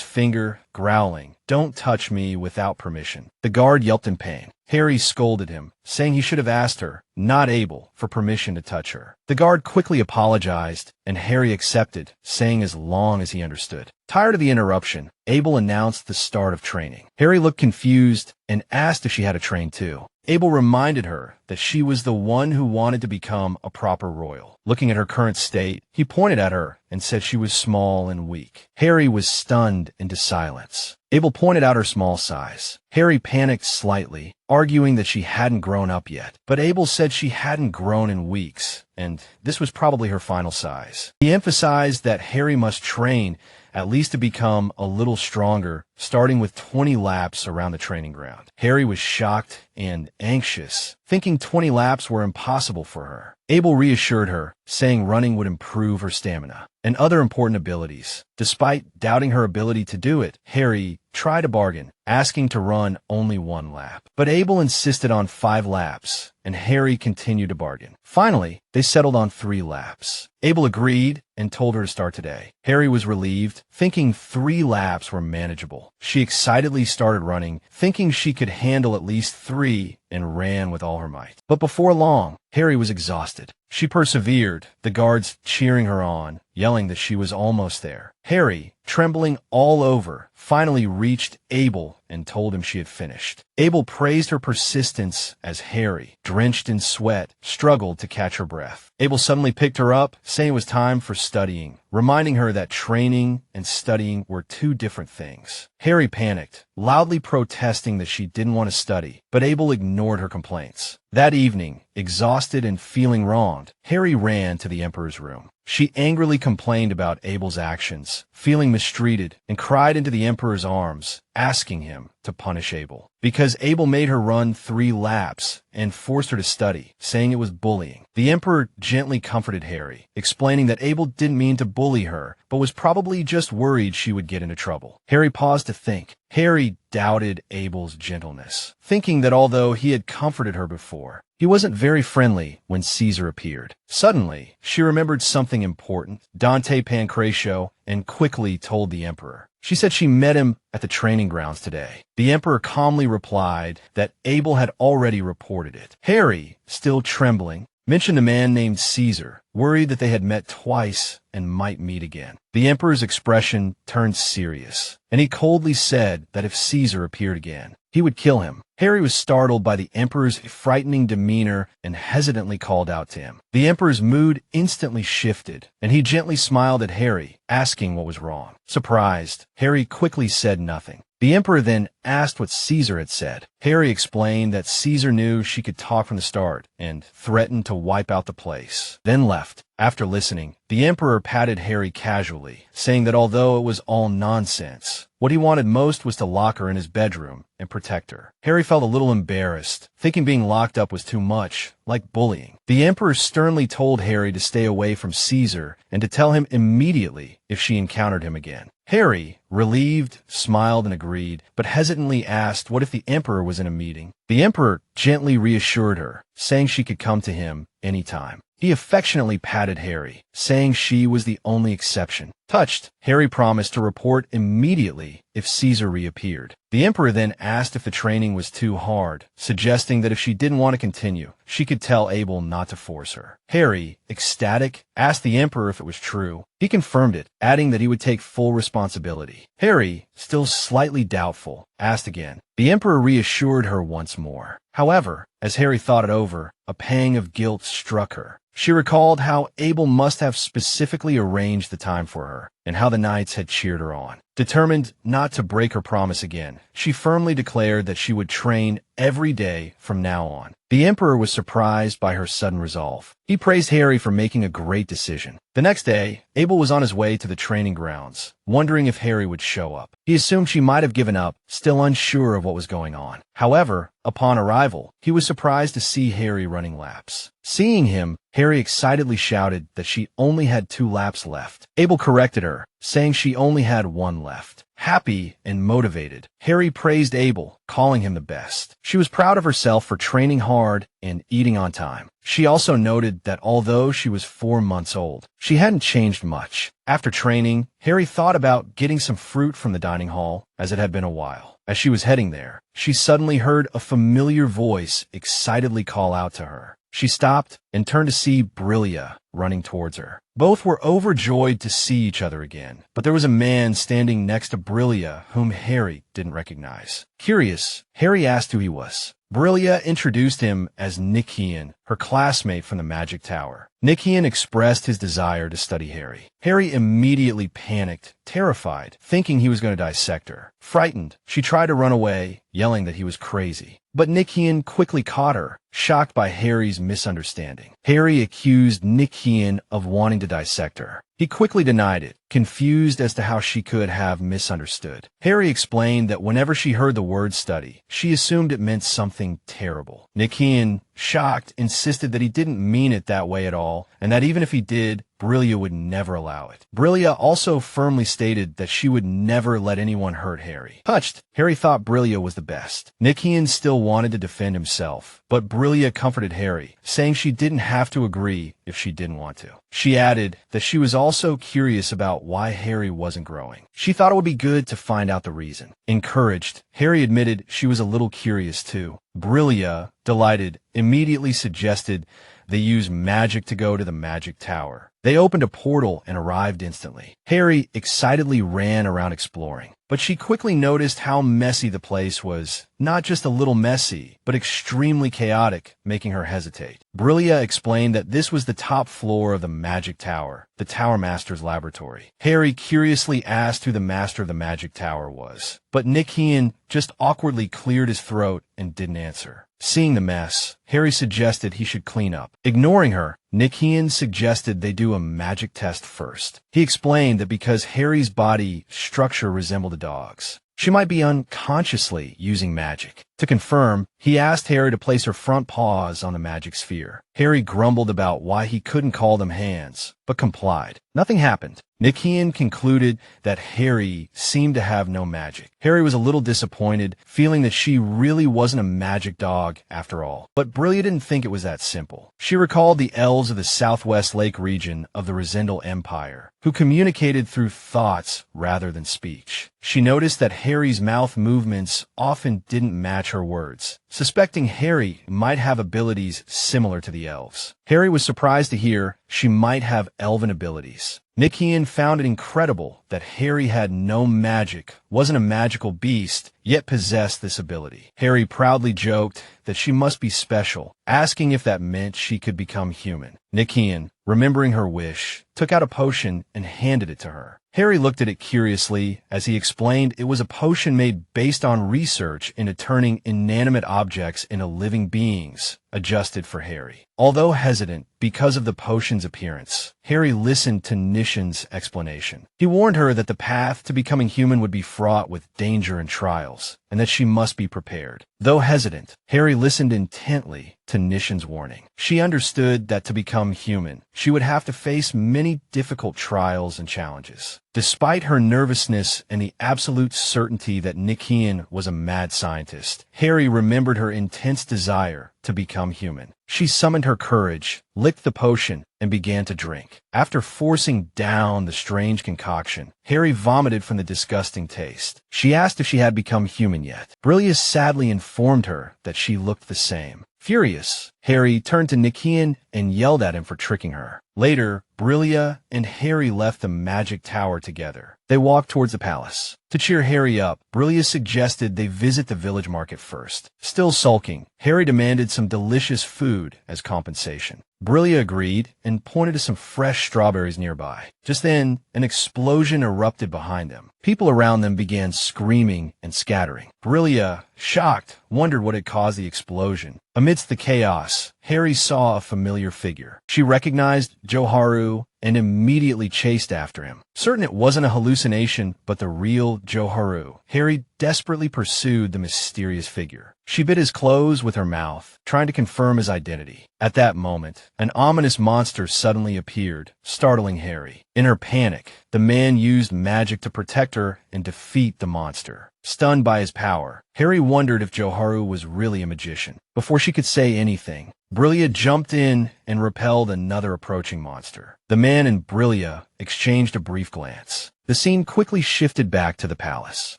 finger, growling, "Don't touch me without permission." The guard yelped in pain. Harry scolded him, saying he should have asked her, not Abel, for permission to touch her. The guard quickly apologized, and Harry accepted, saying as long as he understood. Tired of the interruption, Abel announced the start of training. Harry looked confused and asked if she had to train too. Abel reminded her that she was the one who wanted to become a proper royal. Looking at her current state, he pointed at her and said she was small and weak. Harry was stunned into silence. Abel pointed out her small size. Harry panicked slightly, arguing that she hadn't grown up yet. But Abel said she hadn't grown in weeks, and this was probably her final size. He emphasized that Harry must train at least to become a little stronger, starting with 20 laps around the training ground. Harry was shocked and anxious, thinking 20 laps were impossible for her. Abel reassured her, saying running would improve her stamina and other important abilities. Despite doubting her ability to do it, Harry tried to bargain, asking to run only 1 lap. But Abel insisted on 5 laps, and Harry continued to bargain. Finally, they settled on 3 laps. Abel agreed and told her to start today. Harry was relieved, thinking 3 laps were manageable. She excitedly started running, thinking she could handle at least 3, and ran with all her might. But before long, Harry was exhausted. She persevered, the guards cheering her on, yelling that she was almost there. Harry, trembling all over, finally reached Abel and told him she had finished. Abel praised her persistence as Harry, drenched in sweat, struggled to catch her breath. Abel suddenly picked her up, saying it was time for studying, reminding her that training and studying were 2 different things. Harry panicked, loudly protesting that she didn't want to study, but Abel ignored her complaints. That evening, exhausted and feeling wronged, Harry ran to the Emperor's room. She angrily complained about Abel's actions, feeling mistreated, and cried into the Emperor's arms, asking him to punish Abel. Because Abel made her run 3 laps and forced her to study, saying it was bullying. The Emperor gently comforted Harry, explaining that Abel didn't mean to bully her, but was probably just worried she would get into trouble. Harry paused to think. Harry doubted Abel's gentleness, thinking that although he had comforted her before, he wasn't very friendly when Caesar appeared. Suddenly, she remembered something important, Dante Pancratio, and quickly told the Emperor. She said she met him at the training grounds today. The Emperor calmly replied that Abel had already reported it. Harry, still trembling, mentioned a man named Caesar, worried that they had met twice and might meet again. The Emperor's expression turned serious, and he coldly said that if Caesar appeared again, he would kill him. Harry was startled by the Emperor's frightening demeanor and hesitantly called out to him. The Emperor's mood instantly shifted, and he gently smiled at Harry, asking what was wrong. Surprised, Harry quickly said nothing. The Emperor then asked what Caesar had said. Harry explained that Caesar knew she could talk from the start and threatened to wipe out the place, then left. After listening, the Emperor patted Harry casually, saying that although it was all nonsense, what he wanted most was to lock her in his bedroom and protect her. Harry felt a little embarrassed, thinking being locked up was too much, like bullying. The Emperor sternly told Harry to stay away from Caesar and to tell him immediately if she encountered him again. Harry, relieved, smiled and agreed, but hesitantly asked what if the Emperor was in a meeting. The Emperor gently reassured her, saying she could come to him anytime. He affectionately patted Harry, saying she was the only exception. Touched, Harry promised to report immediately if Caesar reappeared. The Emperor then asked if the training was too hard, suggesting that if she didn't want to continue, she could tell Abel not to force her. Harry, ecstatic, asked the Emperor if it was true. He confirmed it, adding that he would take full responsibility. Harry, still slightly doubtful, asked again. The Emperor reassured her once more. However, as Harry thought it over, a pang of guilt struck her. She recalled how Abel must have specifically arranged the time for her, and how the knights had cheered her on. Determined not to break her promise again, she firmly declared that she would train every day from now on. The Emperor was surprised by her sudden resolve. He praised Harry for making a great decision. The next day, Abel was on his way to the training grounds, wondering if Harry would show up. He assumed she might have given up, still unsure of what was going on. However, upon arrival, he was surprised to see Harry running laps. Seeing him, Harry excitedly shouted that she only had 2 laps left. Abel corrected her, saying she only had 1 left. Happy and motivated, Harry praised Abel, calling him the best. She was proud of herself for training hard and eating on time. She also noted that although she was 4 months old, she hadn't changed much. After training, Harry thought about getting some fruit from the dining hall, as it had been a while. As she was heading there, she suddenly heard a familiar voice excitedly call out to her. She stopped and turned to see Brillia running towards her. Both were overjoyed to see each other again, but there was a man standing next to Brillia whom Harry didn't recognize. Curious, Harry asked who he was. Brillia introduced him as Nikian, her classmate from the Magic Tower. Nikian expressed his desire to study Harry. Harry immediately panicked, terrified, thinking he was going to dissect her. Frightened, she tried to run away, yelling that he was crazy. But Nikian quickly caught her, shocked by Harry's misunderstanding. Harry accused Nikian of wanting to dissect her. He quickly denied it, confused as to how she could have misunderstood. Harry explained that whenever she heard the word study, she assumed it meant something terrible. Nikian, shocked, insisted that he didn't mean it that way at all, and that even if he did, Brillia would never allow it. Brillia also firmly stated that she would never let anyone hurt Harry. Touched, Harry thought Brillia was the best. Nikian still wanted to defend himself, but Brillia comforted Harry, saying she didn't have to agree if she didn't want to. She added that she was also curious about why Harry wasn't growing. She thought it would be good to find out the reason. Encouraged, Harry admitted she was a little curious too. Brillia, delighted, immediately suggested they use magic to go to the Magic Tower. They opened a portal and arrived instantly. Harry excitedly ran around exploring, but she quickly noticed how messy the place was. Not just a little messy, but extremely chaotic, making her hesitate. Brillia explained that this was the top floor of the Magic Tower, the Tower Master's laboratory. Harry curiously asked who the Master of the Magic Tower was, but Nikian just awkwardly cleared his throat and didn't answer. Seeing the mess, Harry suggested he should clean up. Ignoring her, Nikian suggested they do a magic test first. He explained that because Harry's body structure resembled a dog's, she might be unconsciously using magic. To confirm, he asked Harry to place her front paws on the magic sphere. Harry grumbled about why he couldn't call them hands, but complied. Nothing happened. Nikian concluded that Harry seemed to have no magic. Harry was a little disappointed, feeling that she really wasn't a magic dog after all. But Brillia didn't think it was that simple. She recalled the elves of the Southwest Lake region of the Resendal Empire, who communicated through thoughts rather than speech. She noticed that Harry's mouth movements often didn't match her words, suspecting Harry might have abilities similar to the elves. Harry was surprised to hear she might have elven abilities. Nikian found it incredible that Harry had no magic, wasn't a magical beast, yet possessed this ability. Harry proudly joked that she must be special, asking if that meant she could become human. Nikian, remembering her wish, took out a potion and handed it to her. Harry looked at it curiously as he explained it was a potion made based on research into turning inanimate objects into living beings, adjusted for Harry. Although hesitant because of the potion's appearance, Harry listened to Nishan's explanation. He warned her that the path to becoming human would be fraught with danger and trials, and that she must be prepared. Though hesitant, Harry listened intently to Nishan's warning. She understood that to become human, she would have to face many difficult trials and challenges. Despite her nervousness and the absolute certainty that Nikian was a mad scientist, Harry remembered her intense desire to become human. She summoned her courage, licked the potion, and began to drink. After forcing down the strange concoction, Harry vomited from the disgusting taste. She asked if she had become human yet. Brillia sadly informed her that she looked the same. Furious, Harry turned to Nikian and yelled at him for tricking her. Later, Brillia and Harry left the magic tower together. They walked towards the palace. To cheer Harry up, Brillia suggested they visit the village market first. Still sulking, Harry demanded some delicious food as compensation. Brillia agreed and pointed to some fresh strawberries nearby. Just then, an explosion erupted behind them. People around them began screaming and scattering. Brillia, shocked, wondered what had caused the explosion. Amidst the chaos, Harry saw a familiar figure. She recognized Joharu and immediately chased after him. Certain it wasn't a hallucination, but the real Joharu, Harry desperately pursued the mysterious figure. She bit his clothes with her mouth, trying to confirm his identity. At that moment, an ominous monster suddenly appeared, startling Harry. In her panic, the man used magic to protect her and defeat the monster. Stunned by his power, Harry wondered if Joharu was really a magician. Before she could say anything, Brillia jumped in and repelled another approaching monster. The man and Brillia exchanged a brief glance. The scene quickly shifted back to the palace.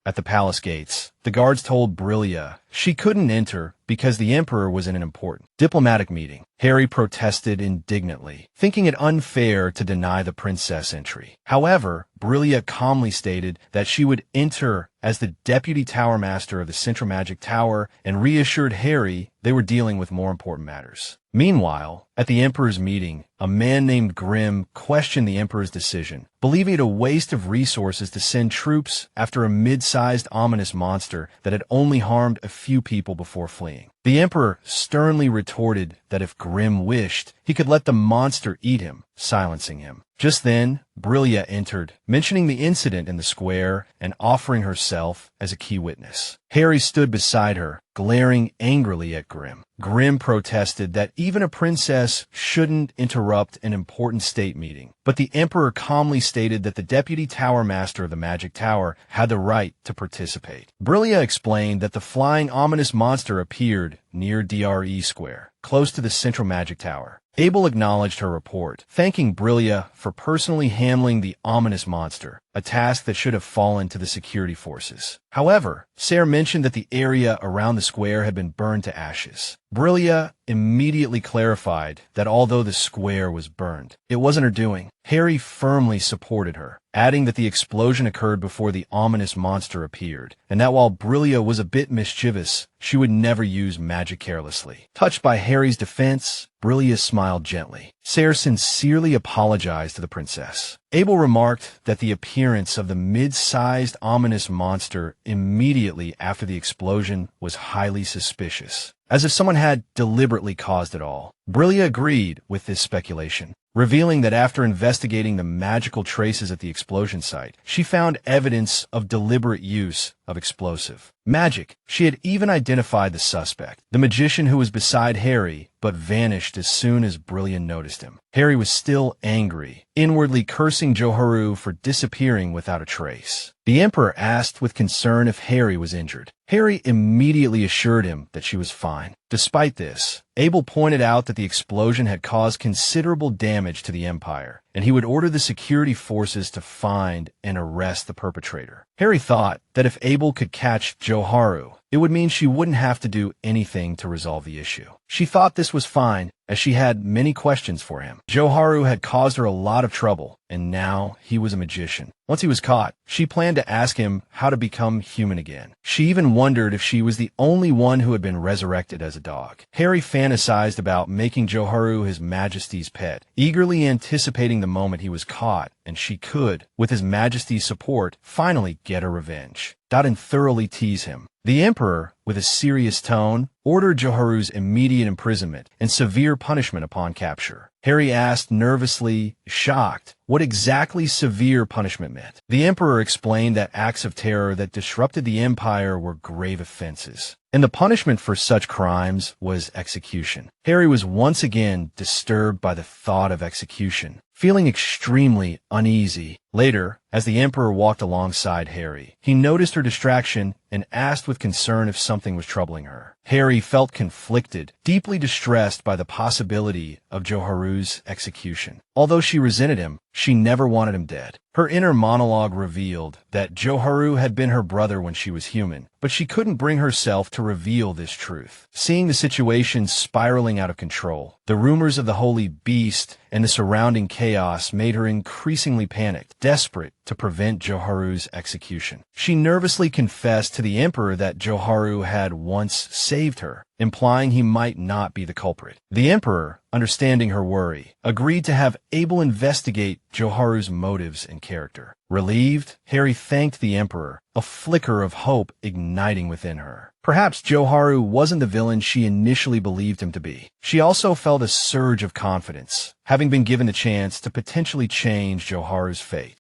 At the palace gates, the guards told Brillia she couldn't enter because the emperor was in an important diplomatic meeting. Harry protested indignantly, thinking it unfair to deny the princess entry. However, Brillia calmly stated that she would enter as the deputy tower master of the Central Magic Tower and reassured Harry they were dealing with more important matters. Meanwhile, at the Emperor's meeting, a man named Grimm questioned the Emperor's decision, believing it a waste of resources to send troops after a mid-sized ominous monster that had only harmed a few people before fleeing. The Emperor sternly retorted that if Grimm wished, he could let the monster eat him, silencing him. Just then, Brillia entered, mentioning the incident in the square and offering herself as a key witness. Harry stood beside her, glaring angrily at Grimm. Grimm protested that even a princess shouldn't interrupt an important state meeting, but the Emperor calmly stated that the deputy tower master of the Magic Tower had the right to participate. Brillia explained that the flying ominous monster appeared near DRE Square, close to the Central Magic Tower. Abel acknowledged her report, thanking Brillia for personally handling the ominous monster, a task that should have fallen to the security forces. However, Sayre mentioned that the area around the square had been burned to ashes. Brillia immediately clarified that although the square was burned, it wasn't her doing. Harry firmly supported her, adding that the explosion occurred before the ominous monster appeared, and that while Brillia was a bit mischievous, she would never use magic carelessly. Touched by Harry's defense, Brillia smiled gently. Sayre sincerely apologized to the princess. Abel remarked that the appearance of the mid-sized ominous monster immediately after the explosion was highly suspicious, as if someone had deliberately caused it all. Brillia agreed with this speculation, revealing that after investigating the magical traces at the explosion site, she found evidence of deliberate use of explosive magic. She had even identified the suspect, the magician who was beside Harry, but vanished as soon as Brillia noticed him. Harry was still angry, inwardly cursing Joharu for disappearing without a trace. The Emperor asked with concern if Harry was injured. Harry immediately assured him that she was fine. Despite this, Abel pointed out that the explosion had caused considerable damage to the Empire, and he would order the security forces to find and arrest the perpetrator. Harry thought that if Abel could catch Joharu, it would mean she wouldn't have to do anything to resolve the issue. She thought this was fine, as she had many questions for him. Joharu had caused her a lot of trouble, and now he was a magician. Once he was caught, she planned to ask him how to become human again. She even wondered if she was the only one who had been resurrected as a dog. Harry fantasized about making Joharu his Majesty's pet, eagerly anticipating the moment he was caught, and she could, with his Majesty's support, finally get her revenge. Dot and thoroughly tease him. The Emperor, with a serious tone, ordered Joharu's immediate imprisonment and severe punishment upon capture. Harry asked nervously, shocked, what exactly severe punishment meant. The Emperor explained that acts of terror that disrupted the Empire were grave offenses, and the punishment for such crimes was execution. Harry was once again disturbed by the thought of execution, feeling extremely uneasy. Later, as the Emperor walked alongside Harry, he noticed her distraction and asked with concern if something was troubling her. Harry felt conflicted, deeply distressed by the possibility of Joharu's execution. Although she resented him, she never wanted him dead. Her inner monologue revealed that Joharu had been her brother when she was human, but she couldn't bring herself to reveal this truth. Seeing the situation spiraling out of control, the rumors of the holy beast and the surrounding chaos made her increasingly panicked, desperate to prevent Joharu's execution. She nervously confessed to the Emperor that Joharu had once saved her, implying he might not be the culprit. The Emperor, understanding her worry, agreed to have Abel investigate Joharu's motives and character. Relieved, Harry thanked the Emperor, a flicker of hope igniting within her. Perhaps Joharu wasn't the villain she initially believed him to be. She also felt a surge of confidence, having been given the chance to potentially change Joharu's fate.